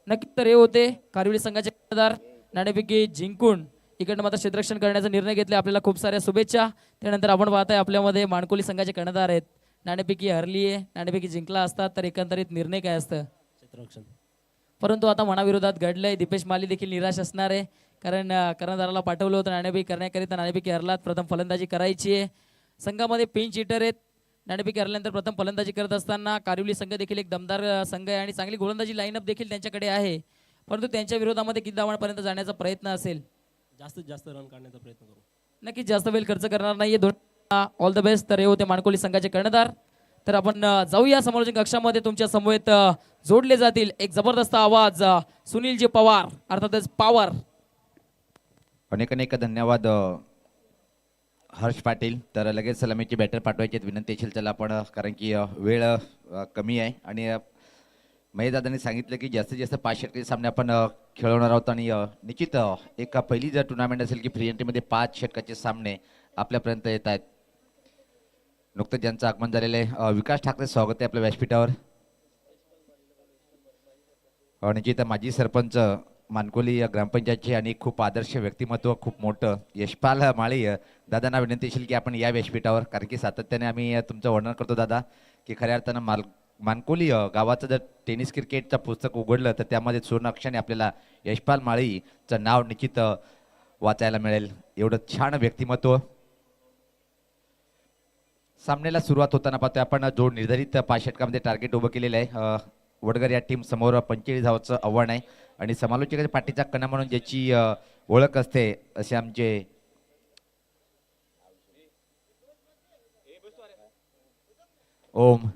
नक्की तर हे होते कारिवली संघाचे कर्णधार. नाणेफेकी जिंकून इकडनं मात्र क्षेत्ररक्षण करण्याचा निर्णय घेतला. आपल्याला खूप साऱ्या शुभेच्छा. त्यानंतर आपण पाहताय आपल्यामध्ये मानकोली संघाचे कर्णधार आहेत. नाणेफेकी हरली आहे. नाणेफेकी जिंकला असतात तर एकंदरीत निर्णय काय असतं? क्षेत्ररक्षण. परंतु आता मनाविरोधात घडलंय. दीपेश माली देखील निराश असणार आहे कारण कर्णधाराला पाठवलं होतं नाणेफेकी करण्याकरिता. नाणेफेकी हरलात. प्रथम फलंदाजी करायची आहे. संघामध्ये पिंच हिटर आहेत. नाणेफेकी हरल्यानंतर प्रथम फलंदाजी करत असताना कारिवली संघ देखील एक दमदार संघ आहे आणि चांगली गोलंदाजी लाईनअप देखील त्यांच्याकडे आहे. परंतु त्यांच्या विरोधामध्ये किती धावांपर्यंत जाण्याचा प्रयत्न असेल? जास्तीत जास्त रन काढण्याचा प्रयत्न करू. नक्कीच जास्त वेळ खर्च करणार नाहीये. दोन ऑल द बेस्ट. तर हे होते मानकोली संघाचे कर्णधार. तर आपण जाऊया समालोचन कक्षामध्ये. तुमच्या समवेत जोडले जातील एक जबरदस्त आवाज सुनीलजी पवार अर्थातच पॉवर. अनेक अनेक धन्यवाद हर्ष पाटील. तर लगेच सलामीची बॅटर पाठवायची विनंती असेल त्याला आपण कारण की वेळ कमी आहे. आणि महेश दादांनी सांगितलं की जास्तीत जास्त 5 षटकाचे सामने आपण खेळवणार आहोत. आणि निश्चित एक पहिली जर टुर्नामेंट असेल की फ्री एंट्रीमध्ये 5 षटकाचे सामने आपल्यापर्यंत येत आहेत. नुकतंच ज्यांचं आगमन झालेलं आहे विकास ठाकरे स्वागत आहे आपल्या व्यासपीठावर. निश्चित माजी सरपंच मानकोली ग्रामपंचायतचे आणि खूप आदर्श व्यक्तिमत्व खूप मोठं यशपाल माळी दादांना विनंती असेल की आपण या व्यासपीठावर कारण की सातत्याने आम्ही तुमचं वर्णन करतो दादा की खऱ्या अर्थानं मानकोली गावाचं जर टेनिस क्रिकेटचं पुस्तक उघडलं तर त्यामध्ये सुवर्ण अक्षराने आपल्याला यशपाल माळीचं नाव निश्चित वाचायला मिळेल. एवढं छान व्यक्तिमत्व. सामन्याला सुरुवात होताना पाहतोय आपण जो निर्धारित 5 षटकामध्ये टार्गेट उभं केलेलं आहे. वडगर या टीम समोर 45 धावांचं आव्हान आहे आणि समालोचकाच्या पाठीचा कणा म्हणून ज्याची ओळख असते असे आमचे ओम.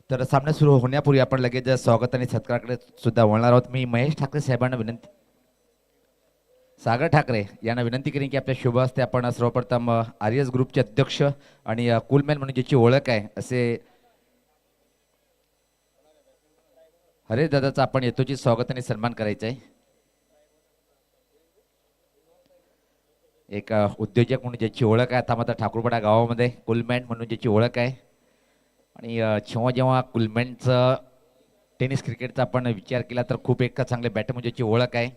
तर सामना सुरू होण्यापूर्वी आपण लगेच स्वागत आणि सत्काराकडे सुद्धा वळणार आहोत. मी महेश ठाकरे साहेबांना विनंती सागर ठाकरे यांना विनंती करेन की आपल्या शुभ हस्ते आपण सर्वप्रथम आर्यस ग्रुपचे अध्यक्ष आणि कुलमॅन म्हणून ज्याची ओळख आहे असे हरेश दादाचा आपण येतोची स्वागत आणि सन्मान करायचा आहे. एक उद्योजक म्हणून ज्याची ओळख आहे आता मात्र ठाकूरपाडा गावामध्ये कुलमॅन म्हणून ज्याची ओळख आहे आणि जेव्हा जेव्हा कुलमॅनचं टेनिस क्रिकेटचा आपण विचार केला तर खूप एक चांगले बॅटर म्हणून ज्याची ओळख आहे.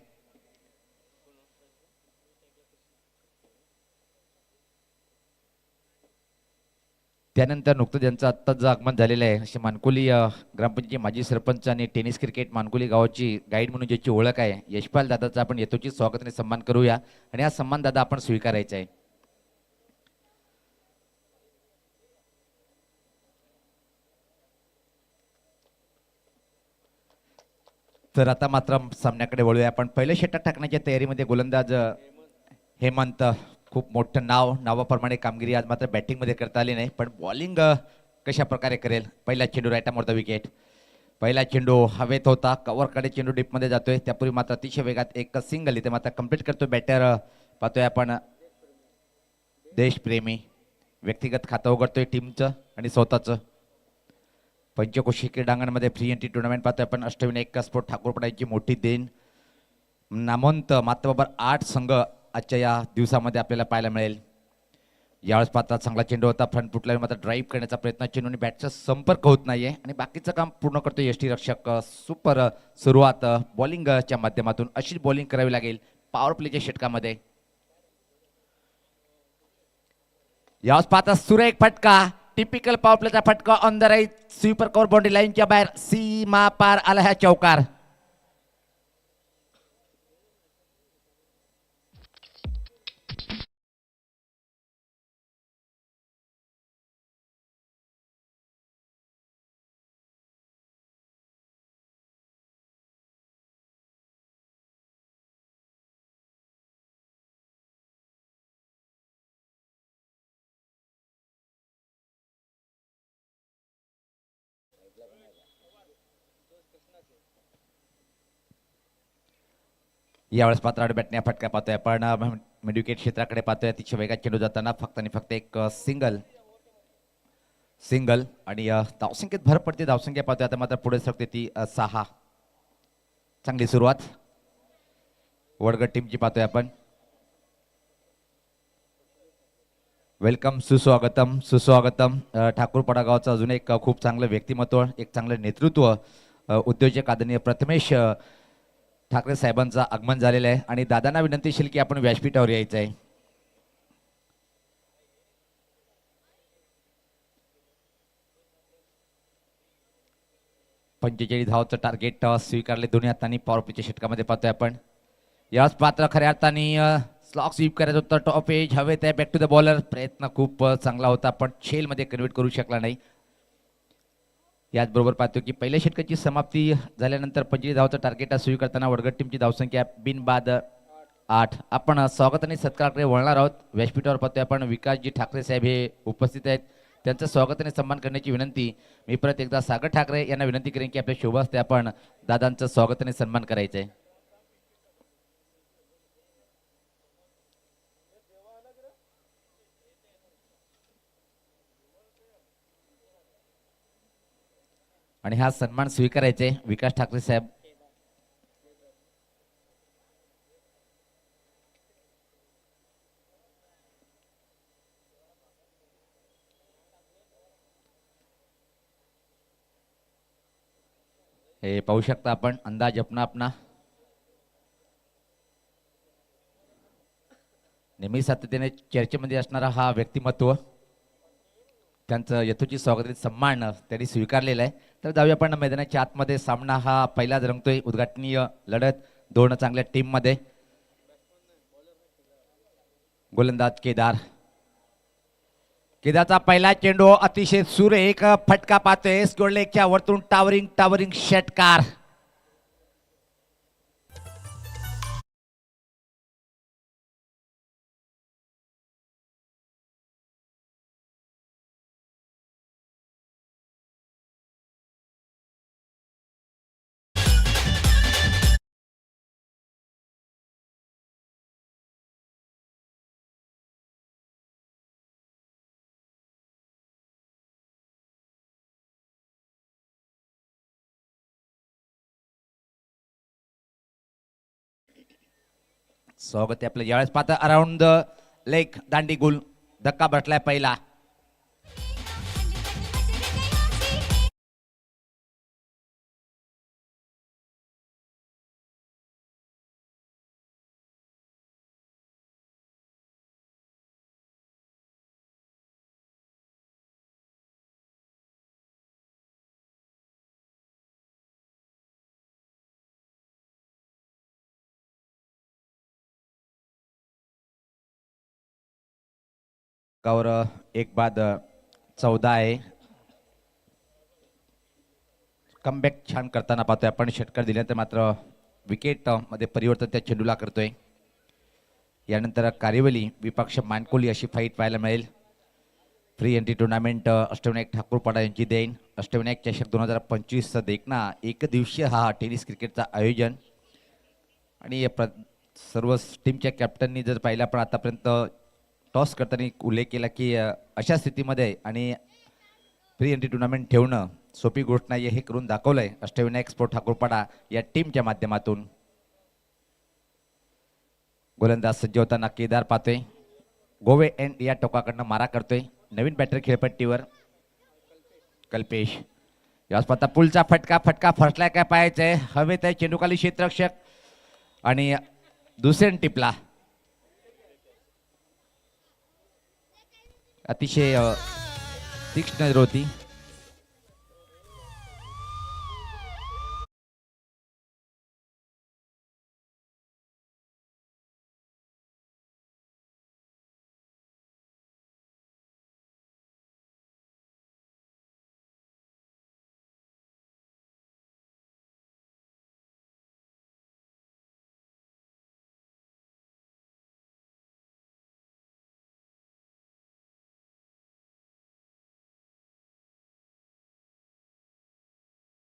त्यानंतर नुकतंच ज्यांचं आत्ताच जे आगमन झालेलं आहे असे मानकोली ग्रामपंचायतीचे माजी सरपंच आणि टेनिस क्रिकेट मानकोली गावाची गाईड म्हणून ज्याची ओळख आहे यशपाल दादाचा आपण येतोची स्वागत आणि सन्मान करूया आणि हा सन्मान दादा आपण स्वीकारायचा आहे. तर आता मात्र सामन्याकडे वळूया आपण. पहिलं षटक टाकण्याच्या तयारीमध्ये गोलंदाज हेमंत खूप मोठं नावाप्रमाणे कामगिरी आज मात्र बॅटिंगमध्ये करता आली नाही पण बॉलिंग कशा प्रकारे करेल. पहिला चेंडू राईट मोर द विकेट. पहिला चेंडू हवेत होता कव्हरकडे चेंडू डीपमध्ये जातोय त्यापूर्वी मात्र अतिशय वेगात एक सिंगल इथे मात्र कंप्लीट करतोय बॅटर. पाहतोय आपण देशप्रेमी व्यक्तिगत खातं उघडतोय टीमचं आणि स्वतःचं. पंचकोशी क्रीडांगणमध्ये फ्री एंट्री टुर्नामेंट पाहतोय आपण. अष्टविनायक एक्का स्पोर्ट ठाकूरपडाची मोठी देण. नामवंत मात्र बरोबर 8 संघ आजच्या या दिवसामध्ये आपल्याला पाहायला मिळेल. यावेळेस पात्र चांगला चेंडू होता फ्रंट फुटला मात्र ड्राईव्ह करण्याचा प्रयत्न चेंडू आणि बॅटचा संपर्क होत नाहीये आणि बाकीचं काम पूर्ण करतो यष्टीरक्षक. सुपर सुरुवात बॉलिंगच्या माध्यमातून अशीच बॉलिंग करावी लागेल पॉवर प्लेच्या षटकामध्ये. यावेळेस पाहता सुरेख फटका टिपिकल पॉवर प्लेचा फटका on the right sweeper cover boundary लाईनच्या बाहेर सीमा पार आला हा चौकार. यावेळेस पात्राड बॅटने फटका पाहतोय आपण. मिडविकेट क्षेत्राकडे पाहतोय अतिशय वेगात चेंडू जाताना फक्त आणि फक्त एक सिंगल आणि धावसंख्येत भर पडते. धावसंख्या पाहतोय आता मात्र पुढे सरकते ती 6. चांगली सुरुवात वडगड टीमची पाहतोय आपण. वेलकम सुस्वागतम सुस्वागतम. ठाकूरपाडा गावचं अजून एक खूप चांगलं व्यक्तिमत्व एक चांगलं नेतृत्व उद्योजक आदरणीय प्रथमेश ठाकरे साहेबांचं आगमन झालेलं आहे आणि दादांना विनंती असेल की आपण व्यासपीठावर यायचं आहे. पंचेचाळीस धावाचं टार्गेट स्वीकारले दोन्ही हातांनी पॉवर प्लेच्या षटकामध्ये पाहतोय आपण. याच पात्र खऱ्या अर्थाने स्लॉक स्वीप करायचं होतं. टॉप एज हवेत आहे बॅक टू द बॉलर. प्रयत्न खूप चांगला होता पण छेलमध्ये कन्वर्ट करू शकला नाही. याचबरोबर पाहतो की पहिल्या षटकाची समाप्ती झाल्यानंतर 25 धावाचं टार्गेट स्वीकारताना वडगड टीमची धावसंख्या बिनबाद 8. आपण स्वागत आणि सत्काराकडे वळणार आहोत. व्यासपीठावर पाहतोय आपण विकासजी ठाकरे साहेब हे उपस्थित आहेत. त्यांचं स्वागत आणि सन्मान करण्याची विनंती. मी परत एकदा सागर ठाकरे यांना विनंती करेन की आपल्या शुभ हस्ते आपण दादांचं स्वागत आणि सन्मान करायचं आहे. आणि हा सन्मान स्वीकारायचे विकास ठाकरे साहेब. हे पाहू शकता आपण अंदाज अपना नेहमी सातत्याने चर्चेमध्ये असणारा हा व्यक्तिमत्व त्यांचं यथोचित स्वागत सन्मान त्यांनी स्वीकारलेला आहे. तर जाऊया आपण मैदानाच्या आतमध्ये. सामना हा पहिलाच रंगतोय. उद्घाटनीय लढत दोन चांगल्या टीम मध्ये. गोलंदाज केदारचा पहिला चेंडू अतिशय सुरेख फटका पाहतोय स्कोर लेगच्या वरतून टावरिंग षटकार. स्वागत आहे आपलं. यावेळेस पाहता अराउंड द लेग दांडी गुल धक्का बसलाय पहिला. कावर एक बाद 14 आहे. कमबॅक छान करताना पाहतोय आपण. षटकार दिल्यानंतर मात्र विकेट मध्ये परिवर्तन त्या चेंडूला करतोय. यानंतर कारिवली विपक्ष मानकोली अशी फाईट पाहायला मिळेल. Free entry tournament Ashtavinayak Thakurpada यांची देईन. अष्टविनायक चषक 2025 देखना एक दिवसीय हा टेनिस क्रिकेटचा आयोजन. आणि सर्व टीमच्या कॅप्टननी जर पाहिला पण आतापर्यंत टॉस करताना उल्लेख केला की अशा स्थितीमध्ये आणि फ्री एंट्री टुर्नामेंट ठेवणं सोपी गोष्ट नाही हे करून दाखवलंय अष्टविनायक स्पोर्ट ठाकूरपाडा या टीमच्या माध्यमातून. गोलंदाज सज्ज होताना केदार पाहतोय. गोवे एंड या टोकाकडनं मारा करतोय. नवीन बॅटर खेळपट्टीवर कल्पेश. याच पाहता पुलचा फटका फसलाय काय पाहायचंय. हवेत आहे चेंडूखाली क्षेत्ररक्षक आणि दुसऱ्या टिपला. अतिशय तीक्ष्ण नजर होती.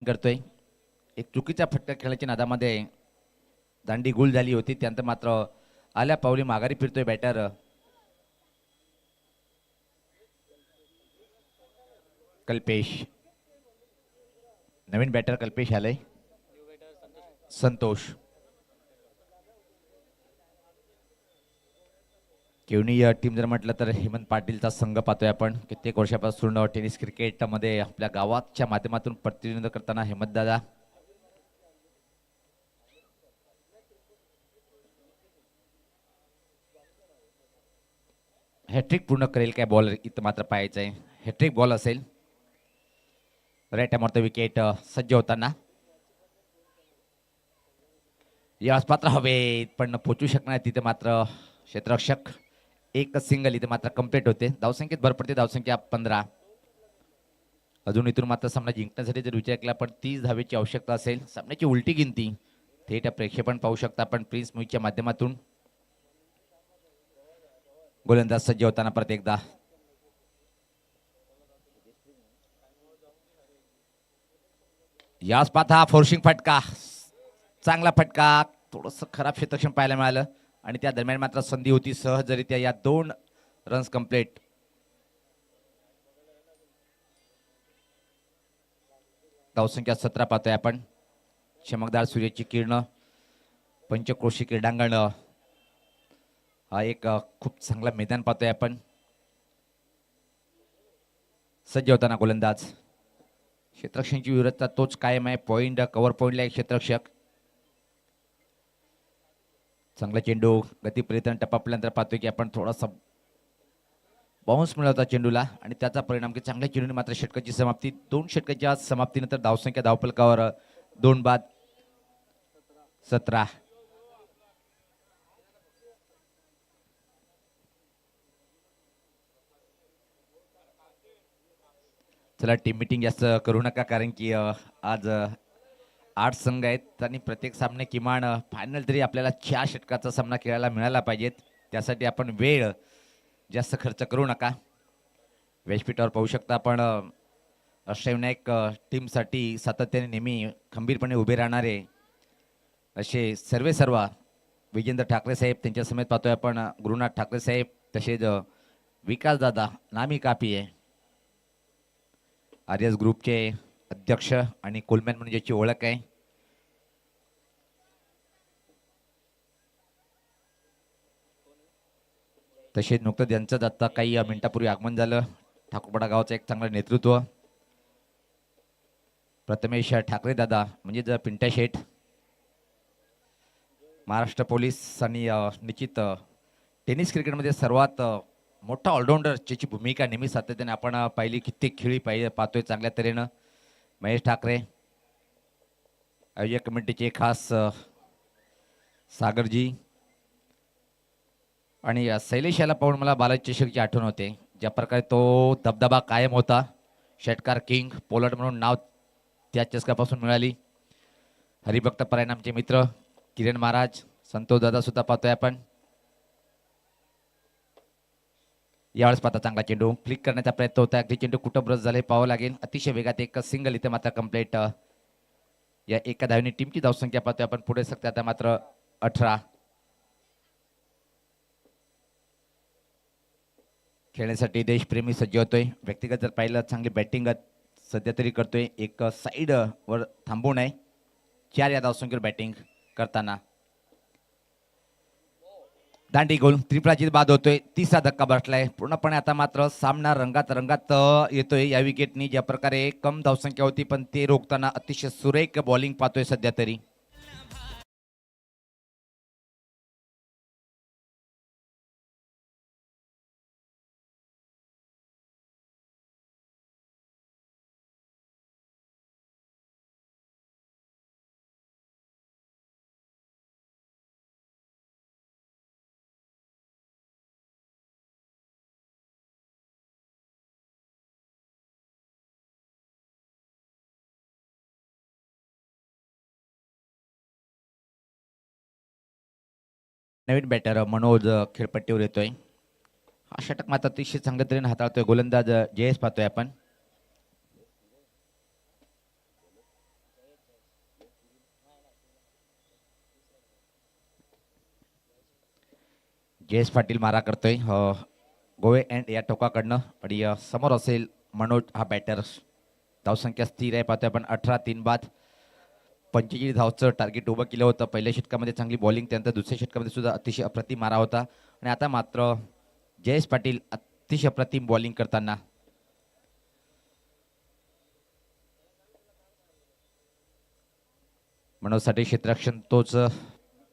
करतोय. एक चुकीचा फटका खेळायच्या नादामध्ये दांडी गुल झाली होती. त्यानंतर मात्र आल्या पावली माघारी फिरतोय बॅटर. कल्पेश. नवीन बॅटर कल्पेश आलंय. संतोष. केवनी टीम जर म्हटलं तर हेमंत पाटीलचा संघ पाहतोय आपण. कित्येक वर्षापासून टेनिस क्रिकेटमध्ये आपल्या गावाच्या माध्यमातून प्रतिनिधित्व करताना हेमंत दादा. हॅट्रिक पूर्ण करेल काय बॉलर इथं मात्र पाहायचंय. हॅट्रिक बॉल असेल. राईट मारतो विकेट सज्ज होताना. यास पात्र हवे पण पोचू शकणार तिथे मात्र क्षेत्ररक्षक. एकच सिंगल इथे मात्र कंप्लीट होते. धावसंख्येत भर पडते. धावसंख्या 15. अजून इथून मात्र सामना जिंकण्यासाठी जर विचार केला पण 30 धावेची आवश्यकता असेल. सामन्याची उलटी गिनती थेट प्रेक्षेपण पाहू शकता आपण प्रिन्स म्युझिकच्या माध्यमातून. गोलंदाज सज्ज होताना परत एकदा. याच पाथा फोर्सिंग फटका. चांगला फटका. थोडंसं खराब क्षेत्ररक्षण पाहायला मिळालं आणि त्या दरम्यान मात्र संधी होती सहजरित्या. या 2 रन्स कंप्लीट. धावसंख्या 17 पाहतोय आपण. चमकदार सूर्याची किरण. पंचक्रोशी क्रीडांगण हा एक खूप चांगला मैदान पाहतोय आपण. सज्ज होताना गोलंदाज. क्षेत्ररक्षणाची विविधता तोच कायम आहे. पॉइंट कव्हर पॉइंटला एक क्षेत्ररक्षक. चांगला चेंडू गतीपर्यंत टपापल्यानंतर पाहतोय की आपण थोडासा बाउन्स मिळवता चेंडूला आणि त्याचा परिणाम की चांगल्या चेंडूने मात्र षटकाची समाप्ती. 2 षटकाच्या समाप्तीनंतर धावसंख्या धावफलकावर 2 बाद 17. चला टीम मीटिंग जास्त करू नका कारण की आज 8 संघ आहेत आणि प्रत्येक सामने किमान फायनल तरी आपल्याला 4 षटकाचा सामना खेळायला मिळाला पाहिजेत. त्यासाठी आपण वेळ जास्त खर्च करू नका. व्यासपीठावर पाहू शकता आपण अष्टविनायक टीमसाठी सातत्याने नेहमी खंबीरपणे उभे राहणारे असे सर्व विजेंद्र ठाकरे साहेब त्यांच्या समेत पाहतोय आपण. गुरुनाथ ठाकरे साहेब तसेच विकास दादा नामी कापी आहे. आर्यस ग्रुपचे अध्यक्ष आणि कोलमॅन म्हणून ज्याची ओळख आहे. तसेच नुकतंच यांचं आता काही मिनिटापूर्वी आगमन झालं. ठाकूरपाडा गावाचं एक चांगलं नेतृत्व. प्रथमेश ठाकरे दादा म्हणजे पिंट्या शेठ, महाराष्ट्र पोलीस आणि निश्चित टेनिस क्रिकेटमध्ये सर्वात मोठा ऑलराऊंडर ज्याची भूमिका नेहमी सातत्याने आपण पाहिली, कित्येक खेळी पाहतोय चांगल्या तऱ्हेनं. महेश ठाकरे आयोजक कमिटीचे खास सागरजी आणि शैलेश याला पाहून मला बालाजी चषकची आठवण होते. ज्या प्रकारे तो दबदबा कायम होता. षटकार किंग पोलट म्हणून नाव त्या चषकापासून मिळाली. हरिभक्त परायणामचे मित्र किरण महाराज, संतोष दादा सुद्धा पाहतोय आपण. यावेळेस पाहता चांगला चेंडू फ्लिक करण्याचा प्रयत्न होता. अगदी चेंडू कुठं ब्रश झाले पाहावं लागेल. अतिशय वेगात एक सिंगल इथे मात्र कंप्लीट. या एका धावेने टीमची धावसंख्या पाहतोय आपण पुढे सकते आता मात्र 18. खेळण्यासाठी देशप्रेमी सज्ज होतोय. व्यक्तिगत जर पाहिलं चांगली बॅटिंग सध्या तरी करतोय. एक साईड वर थांबू नये 4 या धावसंख्येवर बॅटिंग करताना. दांडी गोल त्रिफळाची बाद होतोय. तिसरा धक्का बसलाय पूर्णपणे. आता मात्र सामना रंगात रंगात येतोय. या विकेटनी ज्या प्रकारे कम धावसंख्या होती पण ते रोखताना अतिशय सुरेख बॉलिंग पाहतोय सध्या तरी. नवीन बॅटर मनोज खेळपट्टीवर येतोय. हा षटक मात्र अतिशय चांगल्या तऱ्हेने हाताळतोय गोलंदाज जयेश पाहतोय आपण. जयेश पाटील मारा करतोय गोवे अँड या टोकाकडनं. आणि समोर असेल मनोज हा बॅटर. धावसंख्या स्थिर आहे पाहतोय आपण 18-3 बाद. 45 धावचं टार्गेट उभं केलं होतं. पहिल्या षटकामध्ये चांगली बॉलिंग, त्यानंतर दुसऱ्या षटकामध्ये सुद्धा अतिशय अप्रतिम मारा होता. आणि आता मात्र जयेश पाटील अतिशय अप्रतिम बॉलिंग करताना. मनोजसाठी क्षेत्ररक्षण तोच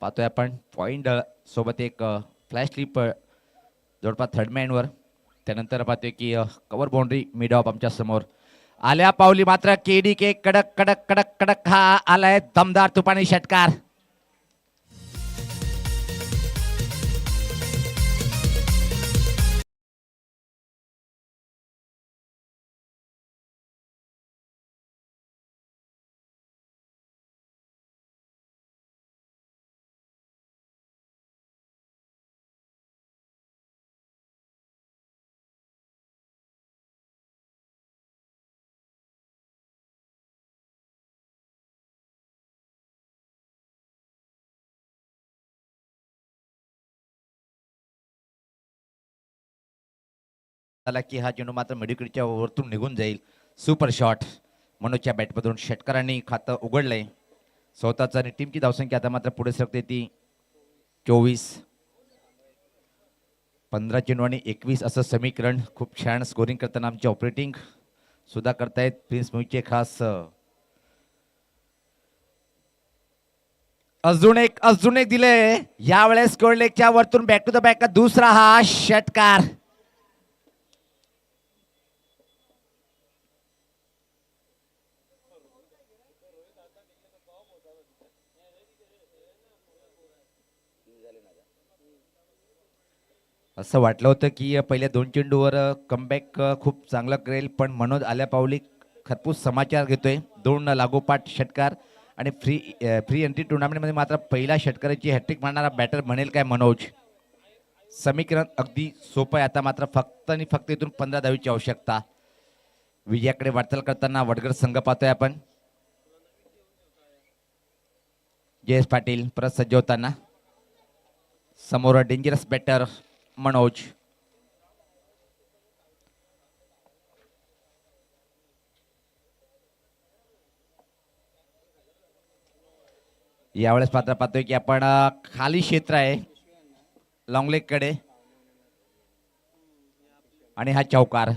पाहतोय आपण. पॉइंट सोबत एक फ्लॅश स्लिप जवळपास थर्ड मॅनवर. त्यानंतर पाहतोय की कव्हर बाउंड्री मिड ऑफ आमच्या समोर आल्या पावली. मात्र केडी के कडक कडक कडक कडक हा आलाय दमदार तुफानी षटकार. की हा चेंडू मात्र मिडविकेटच्या वरतून निघून जाईल. सुपर शॉट मनोजच्या बॅटमधून षटकारांनी खातं उघडलंय स्वतःच. आणि टीमची धावसंख्या आता मात्र पुढे सरकते ती 24. 15 चेंडू आणि 21 असं समीकरण. खूप छान स्कोरिंग करताना आमचे ऑपरेटिंग सुद्धा करतायत प्रिन्स मुईचे खास. अजून एक दिले यावेळेस स्कोर लेगच्या वरतून बॅक टू द बॅक दुसरा हा षटकार. असं वाटलं होतं की पहिल्या 2 चेंडूवर कमबॅक खूप चांगलं करेल, पण मनोज आल्या पावली खरपूस समाचार घेतोय. 2 लागोपाठ षटकार आणि फ्री एंट्री टुर्नामेंटमध्ये मात्र पहिल्या षटकाराची हॅट्रिक मारणारा बॅटर म्हणेल काय मनोज. समीकरण अगदी सोपं आहे. आता मात्र फक्त आणि फक्त इथून 15 धावेची आवश्यकता. विजयाकडे वाटचाल करताना वडगड संघ पाहतोय आपण. जयेश पाटील परत सज्ज होताना. समोर डेंजरस बॅटर मनोज. यावेळेस पाहतोय की आपण खाली क्षेत्र आहे लॉंग लेग कडे. आणि हा चौकार.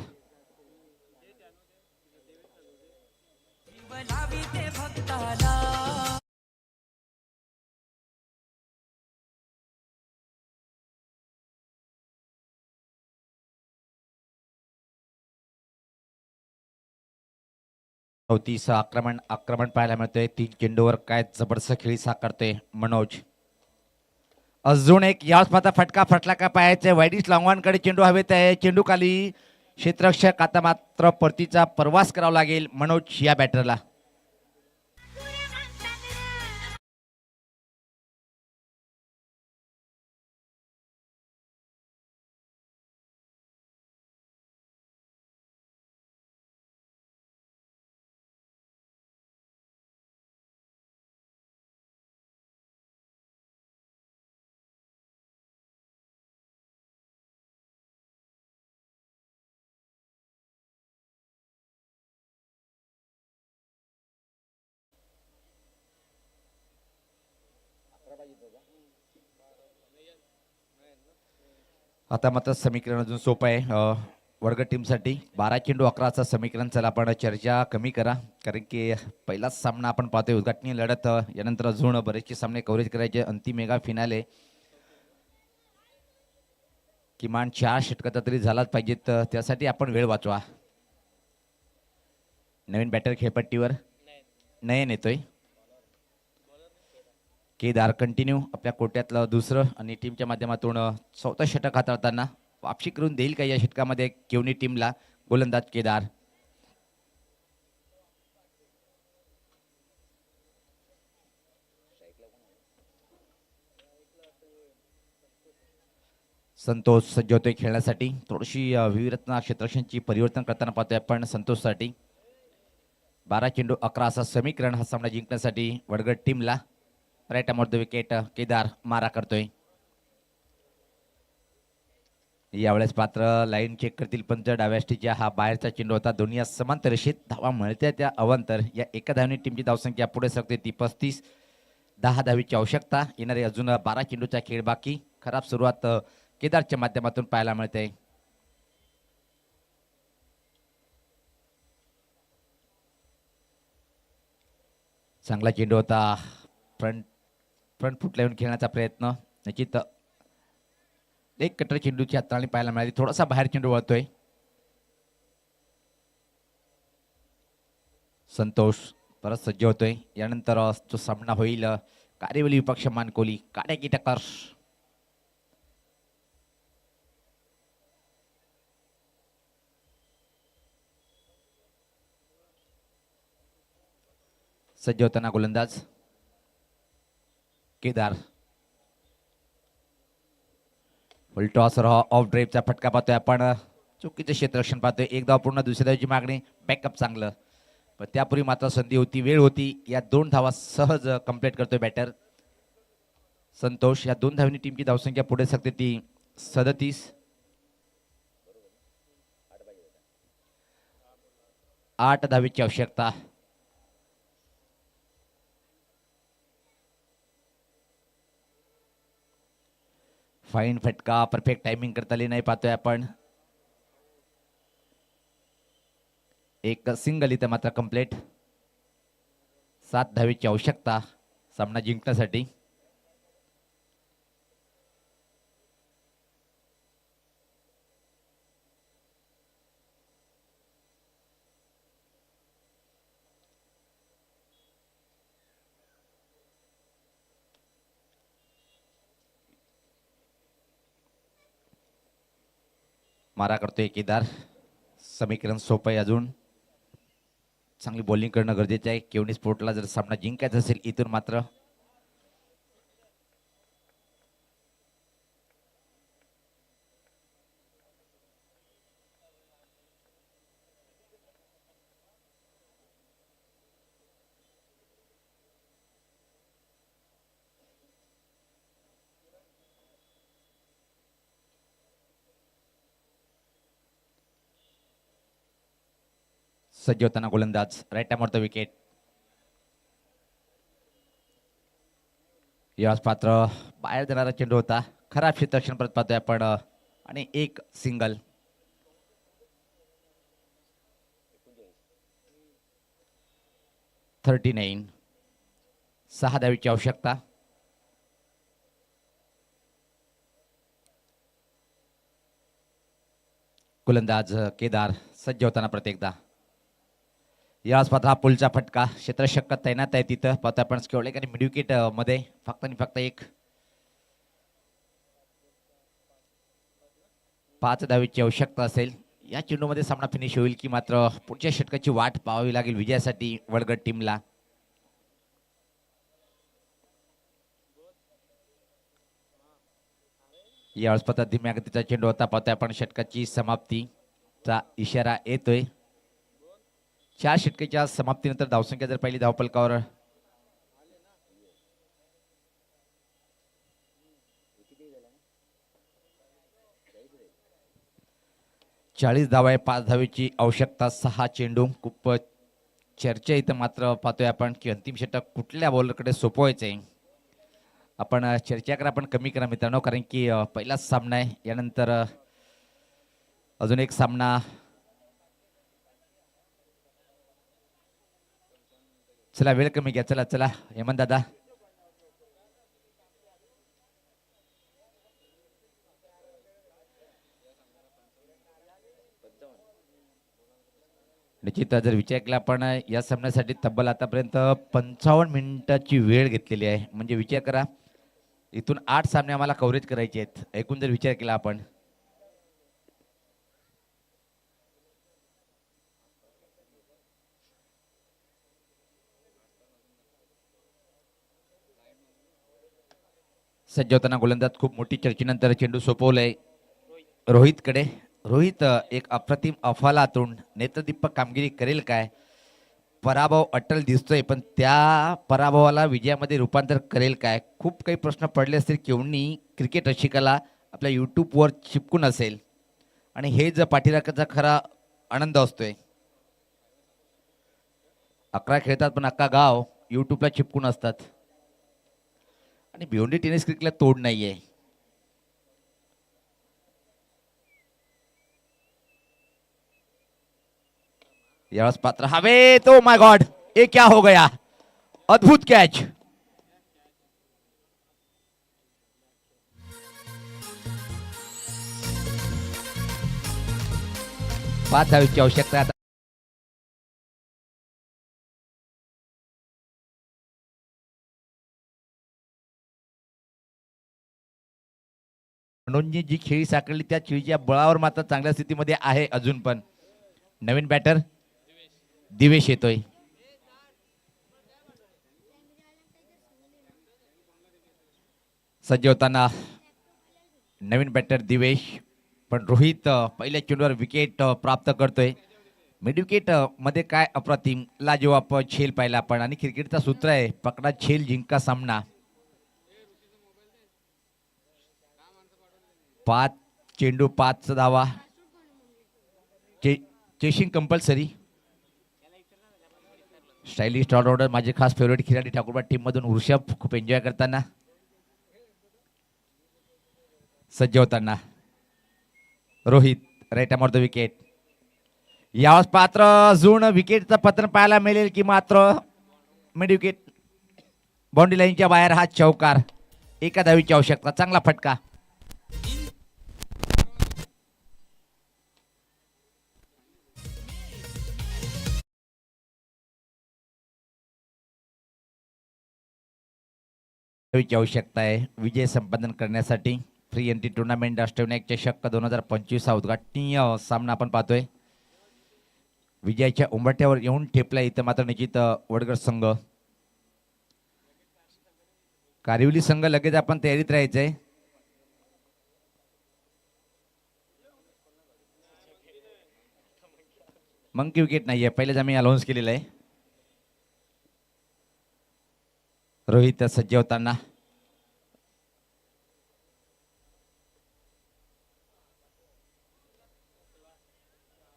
चौतीस आक्रमण आक्रमण पाहायला मिळतंय. 3 चेंडूवर काय जबरदस्त खेळी साकारतोय मनोज. अजून एक याच मात्र फटका फटला का पाहायचं. वाईडिश लांगवानकडे चेंडू हवेत आहे. चेंडू खाली क्षेत्ररक्षक. आता मात्र परतीचा प्रवास करावा लागेल मनोज या बॅटरला. आता मात्र समीकरण अजून सोपं आहे वर्ग टीमसाठी. 12 चेंडू 11चं समीकरण. चला आपण चर्चा कमी करा, कारण की पहिलाच सामना आपण पाहतोय उद्घाटनीय लढत. यानंतर अजून बरेचसे सामने कव्हरेज करायचे. अंतिम मेगा फिनाले किमान 4 षटकाचा तरी झालाच पाहिजेत. त्यासाठी आपण वेळ वाचवा. नवीन बॅटर खेळपट्टीवर नयन येतोय. केदार कंटिन्यू आपल्या कोट्यातलं दुसरं आणि टीमच्या माध्यमातून 4थं षटक हाताळताना वापशी करून देईल का या षटकामध्ये केवनी टीमला. गोलंदाज केदार. संतोष सज्ज होतोय खेळण्यासाठी. थोडीशी विविधता क्षेत्ररक्षणाची परिवर्तन करताना पाहतोय आपण संतोषसाठी. 12 चेंडू 11 असं समीकरण. हा सामना जिंकण्यासाठी वडगड टीमला. Right arm over the wicket Kedar मारा करतोय. यावेळेस पात्र लाईन चेक करतील पंच. डाव्या स्टीच्या हा बाहेरचा चेंडू होता. दोन्ही समांतर रेषेत धावा मिळत्या त्या अवांतर. या एका धावने टीमची धावसंख्या पुढे सरकते ती 35. 10 धावीची आवश्यकता. येणारे अजून 12 चेंडूचा खेळ बाकी. खराब सुरुवात केदारच्या माध्यमातून पाहायला मिळते. चांगला चेंडू होता. फ्रंट फुटला येऊन खेळण्याचा प्रयत्न. निश्चित एक कटर चेंडूची हाताळणी पाहायला मिळाली. थोडासा बाहेर चेंडू वळतोय. संतोष परत सज्ज होतोय. यानंतर जो सामना होईल कार्यवली विपक्ष मानकोली. काड्या की टक्कर. सज्ज होताना गोलंदाज केदार. टॉस ऑफ ड्राईव्हचा फटका पाहतोय आपण. चुकीचं क्षेत्ररक्षण पाहतोय. एक धाव पूर्ण. दुसऱ्या धावची मागणी. बॅकअप चांगलं, पण त्यापूर्वी मात्र संधी होती, वेळ होती. या 2 धावा सहज कंप्लीट करतोय बॅटर संतोष. या 2 धावांनी टीमची धावसंख्या पुढे सरकते ती 37. 8 धावेची आवश्यकता. फाईन फटका. परफेक्ट टायमिंग करता आली नाही पाहतोय आपण. एक सिंगल इथं मात्र कंप्लीट. 7 धावेची आवश्यकता सामना जिंकण्यासाठी. मारा करतोय केदार. समीकरण सोपं आहे अजून. चांगली बॉलिंग करणं गरजेचं आहे. केवनी स्पोर्टला जर सामना जिंकायचा असेल इथून मात्र. सज्ज होताना गोलंदाज राईट द विकेट. याच पात्र बाहेर जाणारा चेंडू होता. खराब क्षेत्ररक्षण परत पाहतोय आपण आणि एक सिंगल. 39. 6 धावेची आवश्यकता. गोलंदाज केदार सज्ज होताना प्रत्येकदा. याच पात्र हा पुलचा फटका क्षेत्ररक्षक तैनात आहे तिथं पाहतो आपण स्क्वेअर आणि मिड विकेट मध्ये फक्त आणि फक्त एक. 5 धावेची आवश्यकता असेल. या चेंडूमध्ये सामना फिनिश होईल की मात्र पुढच्या षटकाची वाट पाहावी लागेल विजयासाठी वडगड टीमला. यावेळेस पता धीम्या गतीचा चेंडू होता पाहतोय आपण षटकाची समाप्तीचा इशारा येतोय. 4 षटकाच्या समाप्तीनंतर धावसंख्या जर पहिली धावफलकावर 40 धावा आहे. 5 धावेची आवश्यकता. 6 चेंडू. खूप चर्चा इथं मात्र पाहतोय आपण की अंतिम षटक कुठल्या बॉलरकडे सोपवायचंय. आपण चर्चा करा पण कमी करा मित्रांनो कारण की पहिलाच सामना आहे. यानंतर अजून एक सामना चला वेळ कमी घ्या. चला चला हेमंत दादा. निश्चित जर विचार केला आपण या सामन्यासाठी तब्बल आतापर्यंत 55 मिनिटाची वेळ घेतलेली आहे. म्हणजे विचार करा इथून 8 सामने आम्हाला कव्हरेज करायचे आहेत. एकूण जर विचार केला आपण सज्ज होताना गोलंदाज खूप मोठी चर्चेनंतर चेंडू सोपवलंय रोहितकडे. रोहित एक अप्रतिम अफालातून नेत्रदीपक कामगिरी करेल काय. पराभव अट्टल दिसतोय पण त्या पराभवाला विजयामध्ये रूपांतर करेल काय. खूप काही प्रश्न पडले असतील केवणी क्रिकेट रसिकाला आपल्या यूट्यूबवर चिपकून असेल आणि हे जर पाठीराखाचा खरा आनंद असतोय. 11 खेळतात पण अख्खा गाव यूट्यूबला चिपकून असतात आणि भिवंडी टेनिस क्रिकेटला तोड नाहीये. यावेळेस पात्र हवे तो माय गॉड ये क्या हो गया. अद्भुत कॅच. पाच धावेची आवश्यकता आहे आता. म्हणून जी खेळी साकारली त्या खेळीच्या बळावर मात्र चांगल्या स्थितीमध्ये आहे अजून पण. नवीन बॅटर दिवेश येतोय. सज्ज होताना नवीन बॅटर दिवेश पण रोहित पहिल्या चेंडूवर विकेट प्राप्त करतोय. मिड विकेट मध्ये काय अप्रतिम लाजवाब झेल पाहिला आपण आणि क्रिकेटचा सूत्र आहे पकडा झेल जिंका सामना. 5 चेंडू 5 धावा. Chasing compulsory. स्टायलिश ऑलराउंडर माझे खास फेवरेट खिलाडी ठाकूरबा टीम मधून वृषभ खूप एन्जॉय करताना. सज्ज होताना Rohit right arm off the wicket. यावेळेस पात्र अजून विकेटचं पतन पाहायला मिळेल की मात्र मिड विकेट बाउंड्री लाईनच्या बाहेर हा चौकार. एका धावीची आवश्यकता. चांगला फटका. आवश्यकता आहे विजय संपादन करण्यासाठी. फ्री एंट्री टुर्नामेंट अष्टविनायक चषक 2025 हा उद्घाटनीय सामना आपण पाहतोय. विजयाच्या उंबरठ्यावर येऊन ठेपला इथं मात्र निश्चित वडगड संघ. कारिवली संघ लगेच आपण तयारीत राहायचंय. मंकी विकेट नाहीये पहिलेच आम्ही अनाउन्स केलेलं आहे. रोहित सज्ज होताना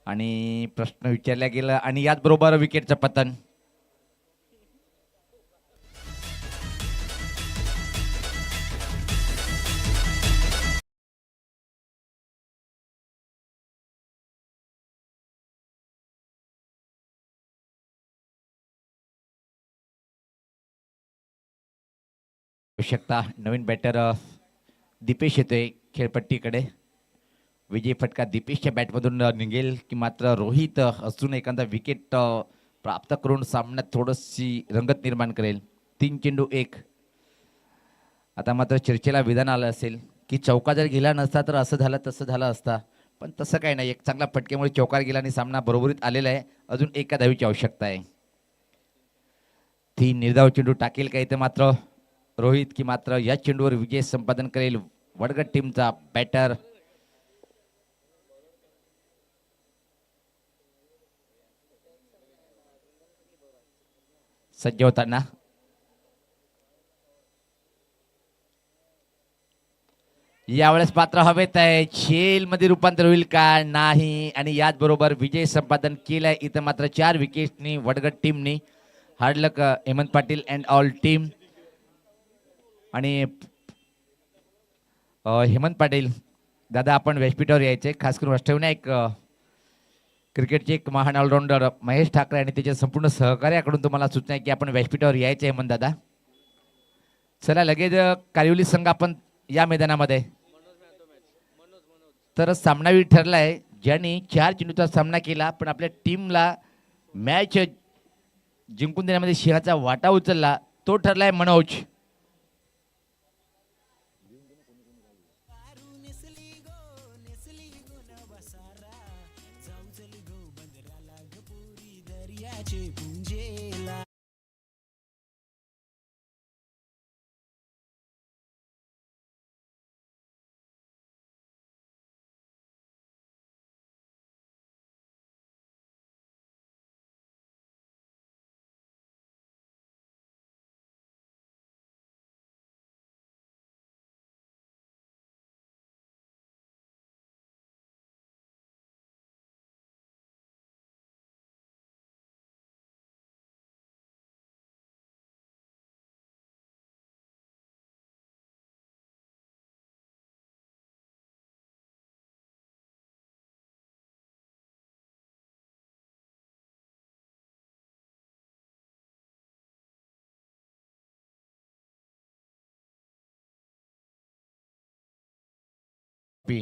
आणि प्रश्न विचारला गेला आणि याच बरोबर विकेटचं पतन. शकता नवीन बॅटर दीपेश येतोय खेळपट्टीकडे. विजय फटका दीपेशच्या बॅटमधून निघेल की मात्र रोहित अजून एखादा विकेट प्राप्त करून सामन्यात थोडीशी रंगत निर्माण करेल. 3 चेंडू 1. आता मात्र चर्चेला विधान आलं असेल की चौका जर गेला नसता तर असं झालं तसं झालं असता, पण तसं काही नाही. एक चांगला फटक्यामुळे चौकार गेला आणि सामना बरोबरीत आलेला आहे. अजून एका धावीची आवश्यकता आहे. 3 निर्धाव चेंडू टाकेल का इथे मात्र रोहित की मात्र या चेंडूवर विजय संपादन करेल वडगड टीमचा बॅटर. सज्ज होताना यावेळेस पात्र हवेत आहे. शेल मध्ये रूपांतर होईल का नाही, आणि याच बरोबर विजय संपादन केलाय. इथं मात्र 4 विकेटनी वडगड टीमनी. Hard luck Hemant Patil and all team. आणि हेमंत पाटील दादा आपण व्यासपीठावर यायचे, खास करून अष्टविनायक क्रिकेटचे एक महान ऑलराऊंडर महेश ठाकरे आणि त्याच्या संपूर्ण सहकार्याकडून तुम्हाला सूचना आहे की आपण व्यासपीठावर यायचे हेमंत दादा. चला लगेच कारिवली संघ आपण या मैदानामध्ये. तर सामनावीर ठरलाय ज्यांनी 4 चेंडूचा सामना केला पण आपल्या टीमला मॅच जिंकून देण्यामध्ये सिंहाचा वाटा उचलला, तो ठरलाय मनोज. पी